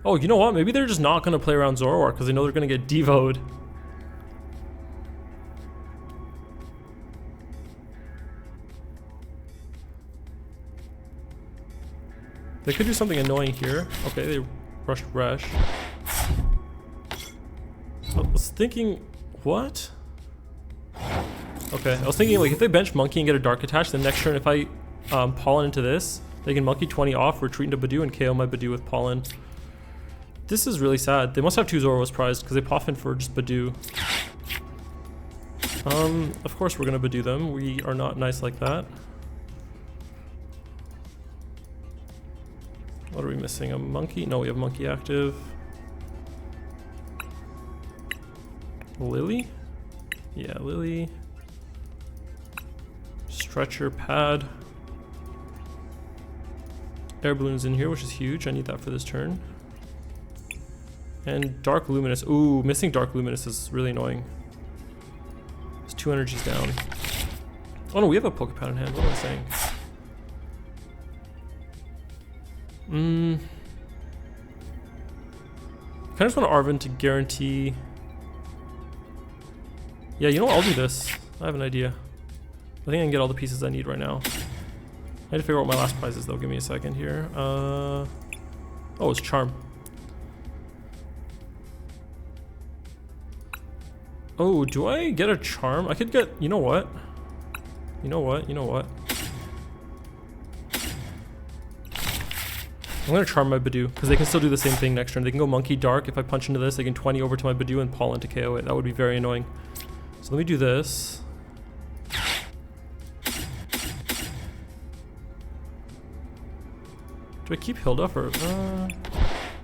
Oh, you know what? Maybe they're just not going to play around Zoroark because they know they're going to get devoed. They could do something annoying here. Okay, they rushed Resh. I was thinking... What? Okay, I was thinking like if they bench Monkey and get a Dark Attach, then next turn if I Pollen into this, they can Monkey 20 off, retreat into Badoo, and KO my Badoo with Pollen. This is really sad. They must have 2 Zoros prized because they pop in for just Badoo. Of course we're gonna Badoo them. We are not nice like that. What are we missing? A Monkey? No, we have Monkey active. Lily? Yeah, Lily. Stretcher, Pad. Air Balloon's in here, which is huge. I need that for this turn. And Dark Luminous. Ooh, missing Dark Luminous is really annoying. There's 2 energies down. Oh no, we have a Pokepad in hand. What am I saying? I just want Arven to guarantee... Yeah, you know what? I'll do this. I have an idea. I think I can get all the pieces I need right now. I need to figure out what my last prize is though. Give me a second here. Oh, it's Charm. Oh, do I get a Charm? I could get... You know what? You know what? You know what? I'm gonna Charm my Badoo, because they can still do the same thing next turn. They can go Monkey Dark. If I punch into this, they can 20 over to my Badoo and Pollen to KO it. That would be very annoying. So let me do this. Do I keep Hilda or...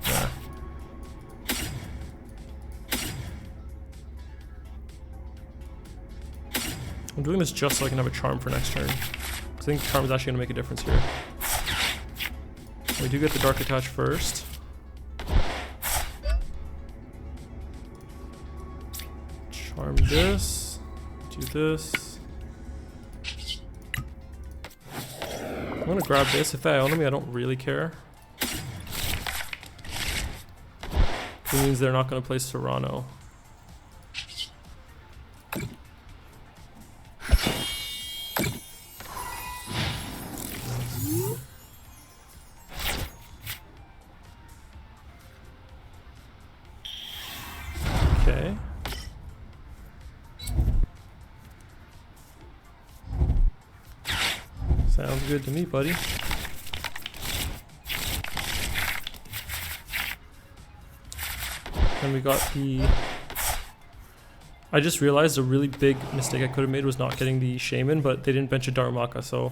yeah. I'm doing this just so I can have a Charm for next turn. I think Charm is actually going to make a difference here. We do get the Dark Attach first. Charm this. Do this. I'm going to grab this. If they own me, I don't really care. It means they're not going to play Serrano. Okay. Sounds good to me, buddy. And we got the... I just realized a really big mistake I could have made was not getting the Shaman, but they didn't bench a Darumaka, so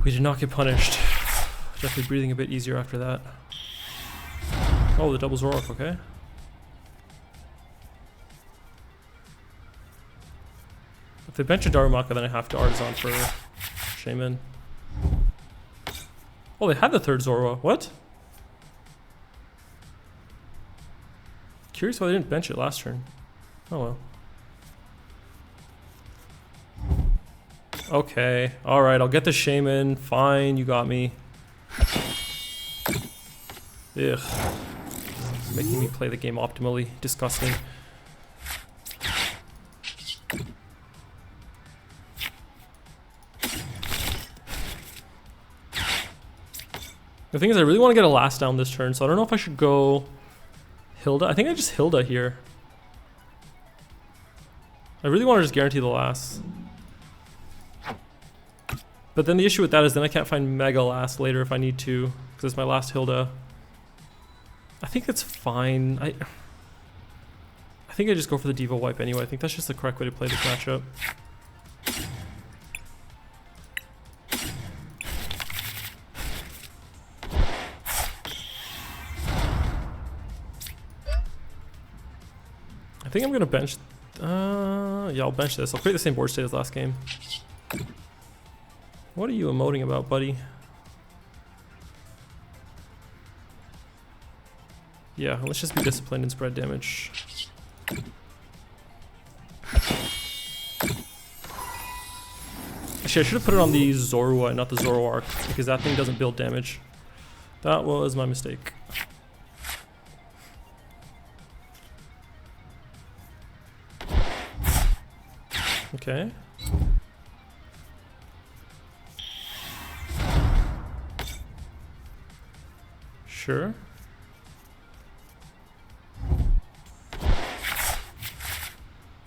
we did not get punished. Definitely breathing a bit easier after that. Oh, the double Zoroark, okay. If they bench a Darumaka, then I have to Artisan for Shaman. Oh, they had the third Zoroark. What? Curious why they didn't bench it last turn. Oh well. Okay. Alright, I'll get the Shaman. Fine, you got me. Ugh. Making me play the game optimally. Disgusting. The thing is, I really want to get a last down this turn, so I don't know if I should go Hilda. I think I just Hilda here. I really want to just guarantee the last. But then the issue with that is then I can't find Mega Last later if I need to, because it's my last Hilda. I think it's fine. I think I just go for the Diva Wipe anyway. I think that's just the correct way to play this matchup. I think I'm gonna bench. Yeah, I'll bench this. I'll create the same board state as last game. What are you emoting about, buddy? Yeah, let's just be disciplined and spread damage. Actually, I should have put it on the Zorua and not the Zoroark, because that thing doesn't build damage. That was my mistake. Okay. Sure.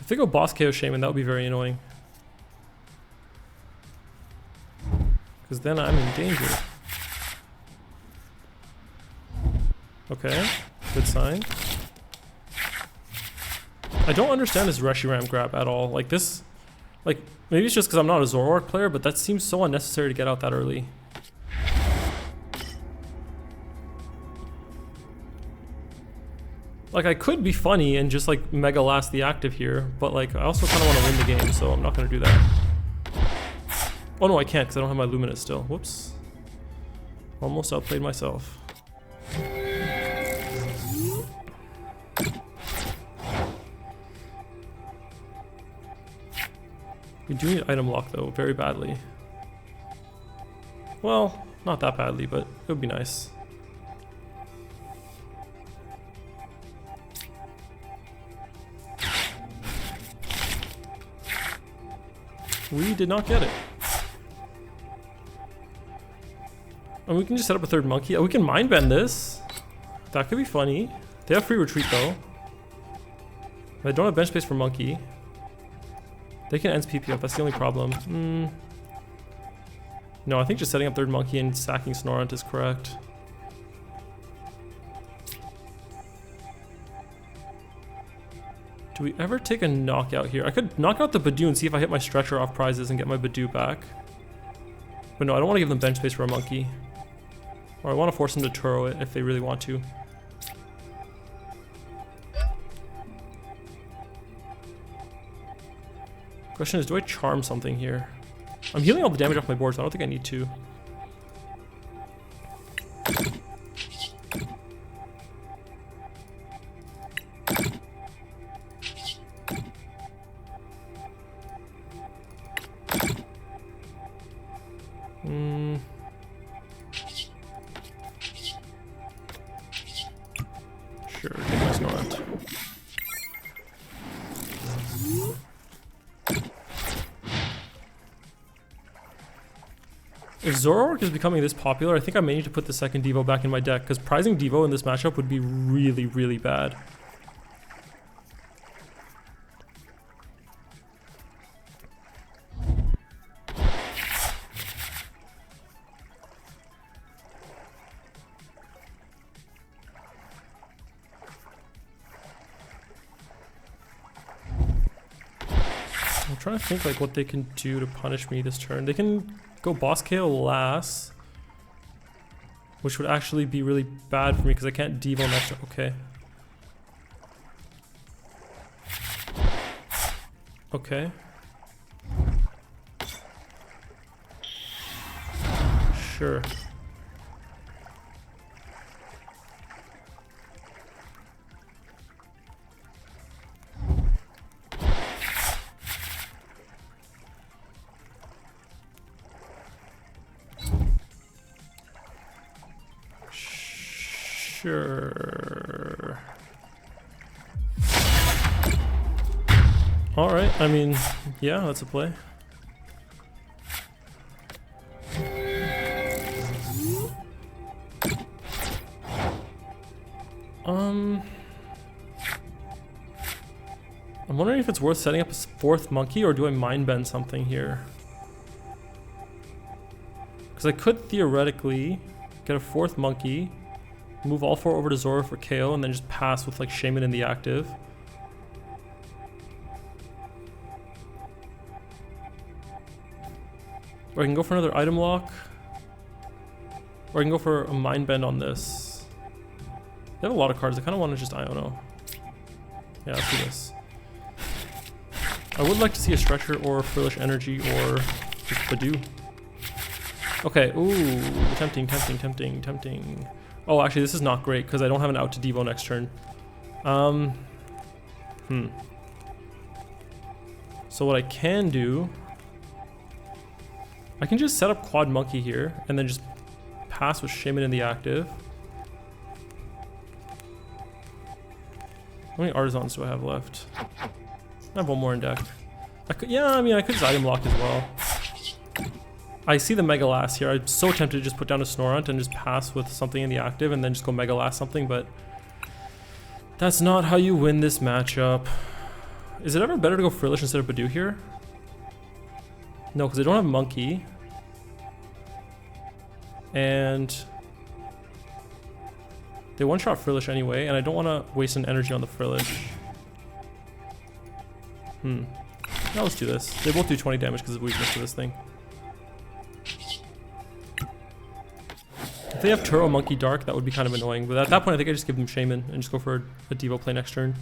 If they go boss KO Shaman, that would be very annoying. Because then I'm in danger. Okay, good sign. I don't understand this Reshiram grab at all. Like this, like maybe it's just because I'm not a Zoroark player, but that seems so unnecessary to get out that early. Like I could be funny and just like Mega Last the active here, but like I also kind of want to win the game, so I'm not going to do that. Oh no, I can't because I don't have my Luminous still. Whoops. Almost outplayed myself. We do need item lock though, very badly. Well, not that badly, but it would be nice. We did not get it. And we can just set up a third monkey. Oh, we can mind bend this. That could be funny. They have free retreat though. I don't have bench space for monkey. They can end PP up, that's the only problem. No, I think just setting up third monkey and sacking Snorunt is correct. Do we ever take a knockout here? I could knock out the Badoo and see if I hit my stretcher off prizes and get my Badoo back. But no, I don't want to give them bench space for a monkey. Or I want to force them to Turo it if they really want to. Question is, do I charm something here? I'm healing all the damage off my board, so I don't think I need to. Sure, take my Snorunt. If Zoroark is becoming this popular, I think I may need to put the second Devo back in my deck, because prizing Devo in this matchup would be really, really bad. I'm trying to think like what they can do to punish me this turn. They can go boss KO last, which would actually be really bad for me because I can't Devo next. Okay. Okay. Sure. Sure. Alright, I mean, yeah, that's a play. I'm wondering if it's worth setting up a fourth monkey, or do I mind bend something here? Because I could theoretically get a fourth monkey, move all four over to Zora for KO, and then just pass with like Shaman in the active. Or I can go for another item lock. Or I can go for a mind bend on this. They have a lot of cards. I kind of want to just, I don't know. Yeah, let's do this. I would like to see a Stretcher or Frillish Energy or just Badoo. Okay, ooh, tempting. Oh, actually, this is not great because I don't have an out to Devo next turn. So what I can do, I can just set up Quad Monkey here and then just pass with Shaman in the active. How many Artisans do I have left? I have one more in deck. I could just item lock as well. I see the Mega Last here. I'm so tempted to just put down a Snorunt and just pass with something in the active and then just go Mega Last something, but that's not how you win this matchup. Is it ever better to go Frillish instead of Badoo here? No, because I don't have Monkey. And they one-shot Frillish anyway, and I don't want to waste an energy on the Frillish. Now let's do this. They both do 20 damage because of weakness to this thing. If they have Turo Monkey Dark, that would be kind of annoying. But at that point, I think I just give them Shaman and just go for a Devo play next turn.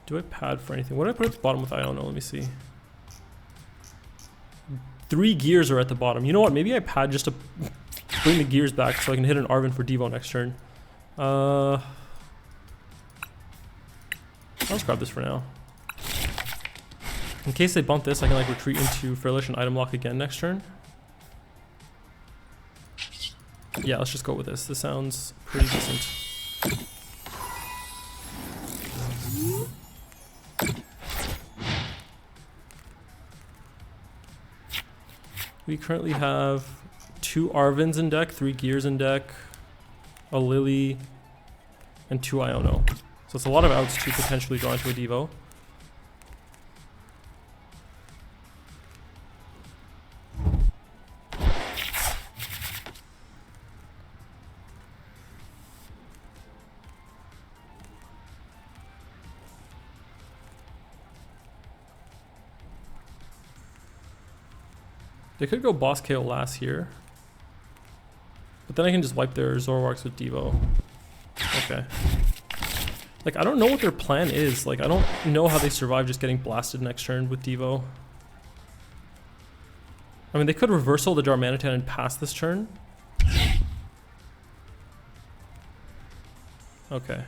Do I pad for anything? What did I put at the bottom with? I don't know. Let me see. 3 gears are at the bottom. You know what? Maybe I pad just to bring the gears back so I can hit an Arven for Devo next turn. I'll just grab this for now. In case they bump this, I can like retreat into Frillish and item lock again next turn. Yeah, let's just go with this. This sounds pretty decent. We currently have 2 Arvens in deck, 3 Gears in deck, a Lily, and 2 Iono. So it's a lot of outs to potentially draw into a Devo. They could go Boss KO last here. But then I can just wipe their Zoroarks with Devo. Okay. Like, I don't know what their plan is. Like, I don't know how they survive just getting blasted next turn with Devo. I mean, they could reversal the Darmanitan and pass this turn. Okay.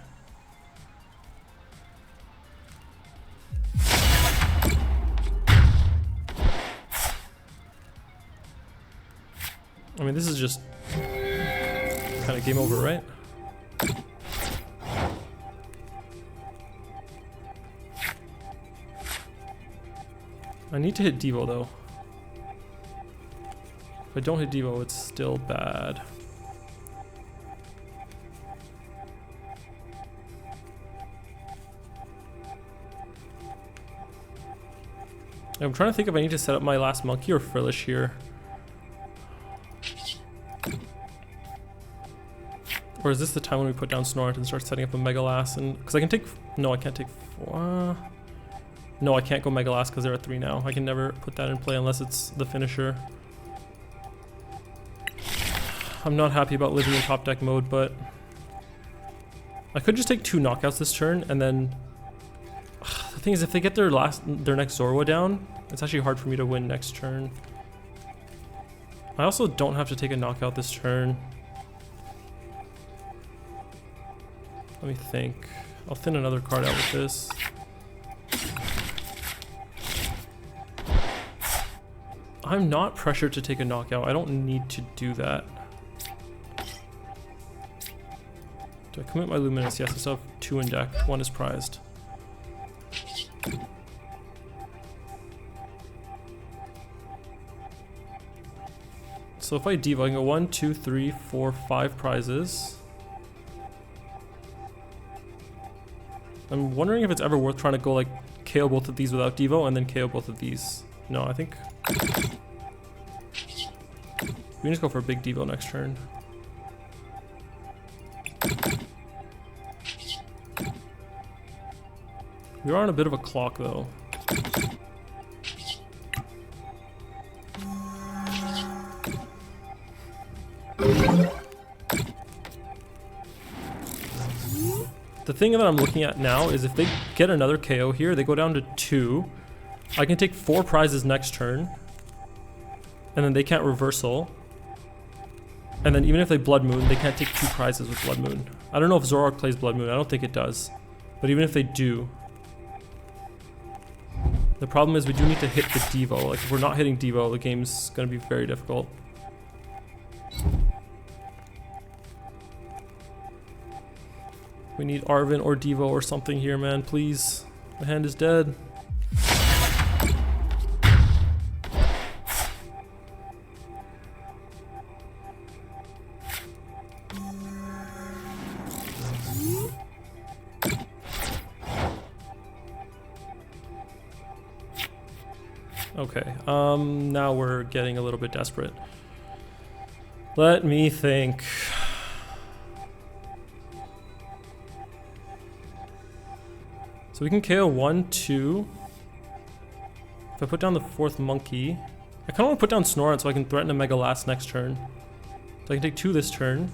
I mean, this is just kind of game over, right? I need to hit Devo, though. If I don't hit Devo, it's still bad. I'm trying to think if I need to set up my last Monkey or Frillish here. Or is this the time when we put down Snorunt and start setting up a Mega Last? And because I can take, no, I can't take 4. No, I can't go Mega Last because they're at 3 now. I can never put that in play unless it's the finisher. I'm not happy about living in top deck mode, but I could just take 2 knockouts this turn, and then the thing is, if they get their next Zorua down, it's actually hard for me to win next turn. I also don't have to take a knockout this turn. Let me think. I'll thin another card out with this. I'm not pressured to take a knockout. I don't need to do that. Do I commit my Luminous? Yes, I still have 2 in deck. 1 is prized. So if I Devo, I can go 1, 2, 3, 4, 5 prizes. I'm wondering if it's ever worth trying to go like KO both of these without Devo and then KO both of these. No, I think we can just go for a big Devo next turn. We are on a bit of a clock though. The thing that I'm looking at now is if they get another KO here, they go down to 2. I can take 4 prizes next turn. And then they can't reversal. And then even if they Blood Moon, they can't take 2 prizes with Blood Moon. I don't know if Zoroark plays Blood Moon. I don't think it does. But even if they do, the problem is we do need to hit the Devo. Like if we're not hitting Devo, the game's going to be very difficult. We need Arven or Devo or something here, man. Please. The hand is dead. Okay, now we're getting a little bit desperate. Let me think. So we can KO 1, 2. If I put down the 4th monkey, I kind of want to put down Snorunt so I can threaten a Mega Last next turn. So I can take 2 this turn.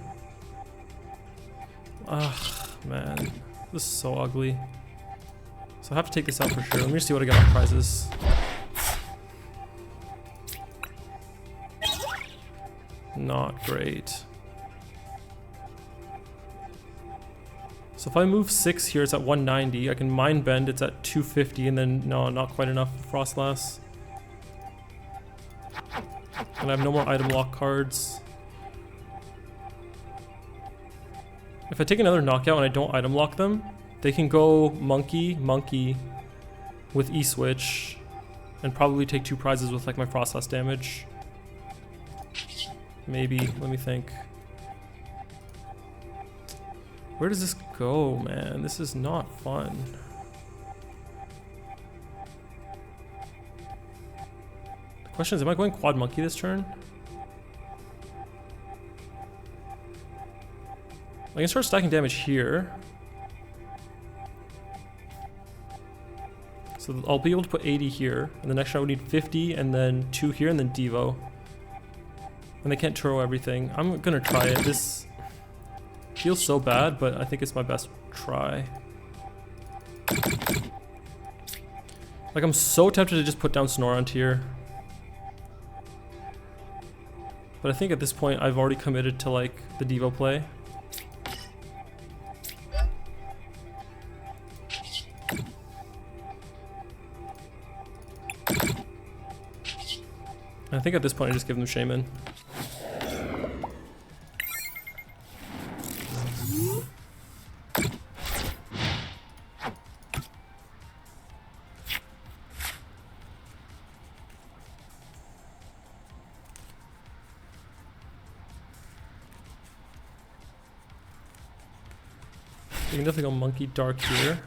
Ah, man, this is so ugly. So I have to take this out for sure. Let me just see what I got on prizes. Not great. So if I move 6 here, it's at 190. I can Mind Bend, it's at 250, and then no, not quite enough for Froslass. And I have no more item lock cards. If I take another knockout and I don't item lock them, they can go Monkey, Monkey with E-Switch, and probably take 2 prizes with like my Froslass damage. Maybe, let me think. Where does this go, man? This is not fun. The question is, am I going Quad Monkey this turn? I can start stacking damage here. So I'll be able to put 80 here, and the next turn I would need 50, and then 2 here, and then Devo. And they can't Turo everything. I'm gonna try it. This feels so bad, but I think it's my best try. Like, I'm so tempted to just put down Snorunt here. But I think at this point, I've already committed to, like, the Devo play. I think at this point, I just give them Shaman. You can definitely go Monkey Dark here.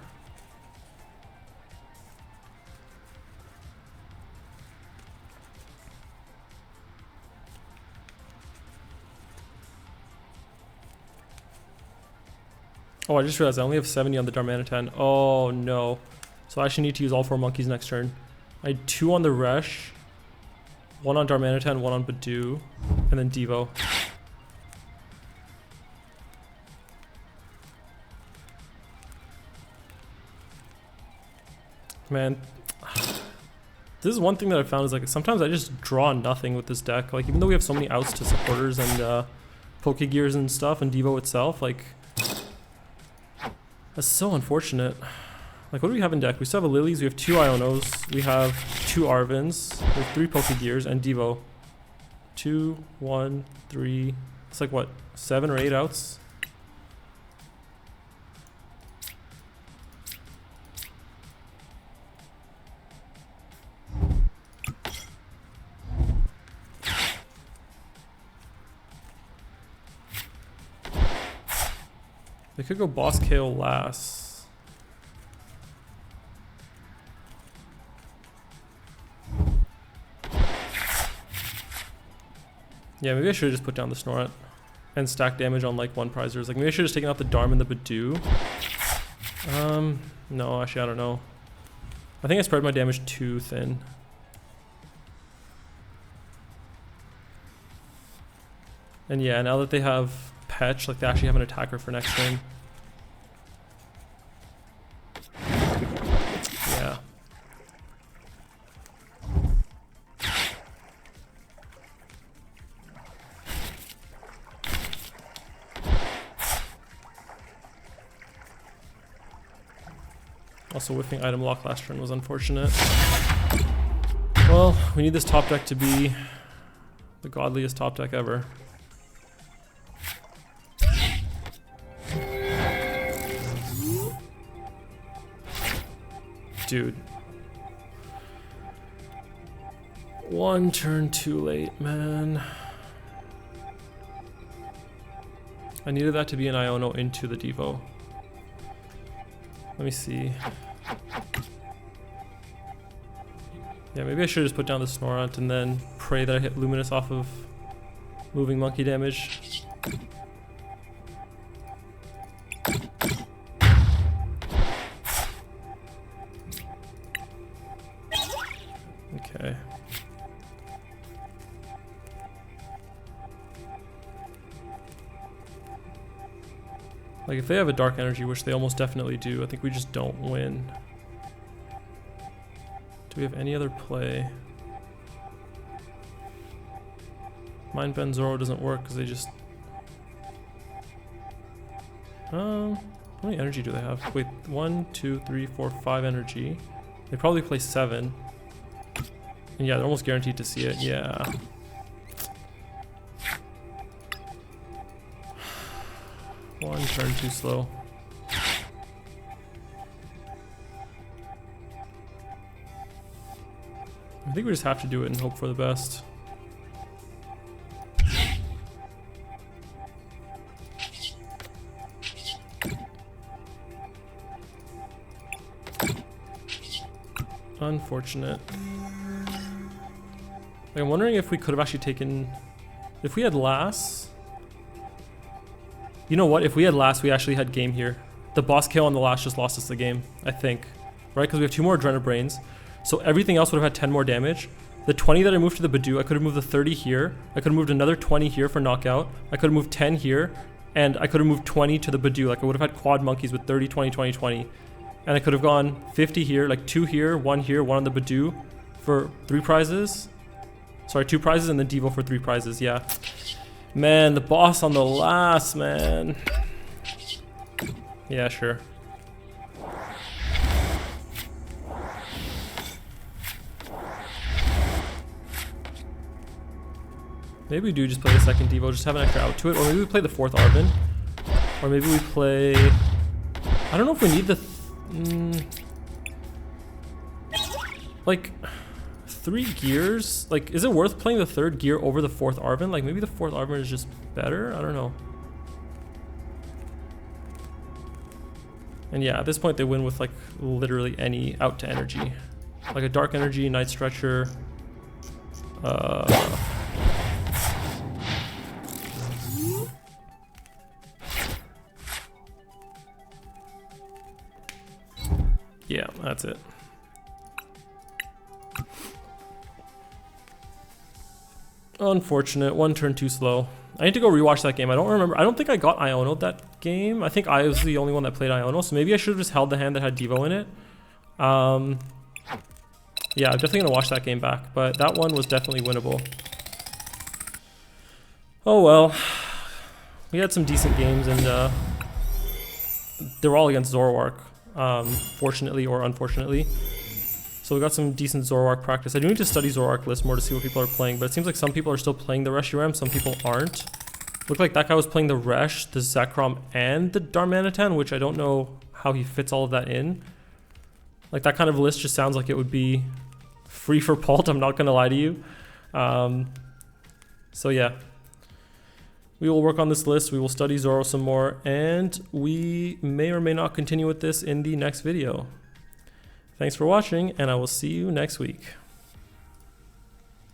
Oh, I just realized I only have 70 on the Darmanitan. Oh no. So I actually need to use all 4 monkeys next turn. I had 2 on the Resh, 1 on Darmanitan, 1 on Badoo, and then Devo. Man, this is one thing that I found is like sometimes I just draw nothing with this deck. Like even though we have so many outs to supporters and Pokegears and stuff and Devo itself, like That's so unfortunate. Like, what do we have in deck? We still have a Lilies, we have 2 Ionos, we have 2 Arvins, we have 3 Pokegears, and Devo. 2, 1, 3. It's like, what, 7 or 8 outs? They could go Boss KO last. Yeah, maybe I should have just put down the Snorunt and stack damage on like 1 prizers. Like maybe I should have just taken out the Darm and the Badoo. No, actually I don't know. I think I spread my damage too thin. And yeah, now that they have Petch, like they actually have an attacker for next turn. Yeah. Also, whiffing item lock last turn was unfortunate. Well, we need this top deck to be the godliest top deck ever. Dude. 1 turn too late, man. I needed that to be an Iono into the Devo. Let me see. Yeah, maybe I should just put down the Snorunt and then pray that I hit Luminous off of moving monkey damage. Okay. Like if they have a dark energy, which they almost definitely do, I think we just don't win. Do we have any other play? Mind Bend Zoro doesn't work because they just... how many energy do they have? Wait, 1, 2, 3, 4, 5 energy. They probably play 7. And yeah, they're almost guaranteed to see it, yeah. One turn too slow. I think we just have to do it and hope for the best. Unfortunate. Like, I'm wondering if we could have actually taken... If we had Lass... You know what? If we had Lass, we actually had game here. The boss kill on the Lass just lost us the game, I think. Right? Because we have 2 more Adrenabrains. So everything else would have had 10 more damage. The 20 that I moved to the Badoo, I could have moved the 30 here. I could have moved another 20 here for knockout. I could have moved 10 here. And I could have moved 20 to the Badoo. Like I would have had quad monkeys with 30, 20, 20, 20. And I could have gone 50 here, like 2 here, 1 here, 1 on the Badoo for 3 prizes. Sorry, 2 prizes and then Devo for 3 prizes, yeah. Man, the boss on the Lass, man. Yeah, sure. Maybe we do just play the second Devo, just have an extra out to it. Or maybe we play the 4th Arvin. Or maybe we play... I don't know if we need the... like... 3 gears? Like, is it worth playing the 3rd gear over the 4th Arvin? Like, maybe the 4th Arvin is just better? I don't know. And yeah, at this point they win with, like, literally any out to energy. Like a Dark Energy, Night Stretcher. Yeah, that's it. Unfortunate. 1 turn too slow. I need to go rewatch that game. I don't remember. I don't think I got Iono that game. I think I was the only one that played Iono, so maybe I should have just held the hand that had Devo in it. Yeah, I'm definitely gonna watch that game back, but that one was definitely winnable. Oh well. We had some decent games, and they were all against Zoroark, fortunately or unfortunately. So we got some decent Zoroark practice. I do need to study Zoroark list more to see what people are playing, but it seems like some people are still playing the Reshiram, some people aren't. Looked like that guy was playing the Resh, the Zekrom, and the Darmanitan, which I don't know how he fits all of that in. Like, that kind of list just sounds like it would be free for Pult, I'm not gonna lie to you. So yeah. We will work on this list, we will study Zoro some more, and we may or may not continue with this in the next video. Thanks for watching, and I will see you next week.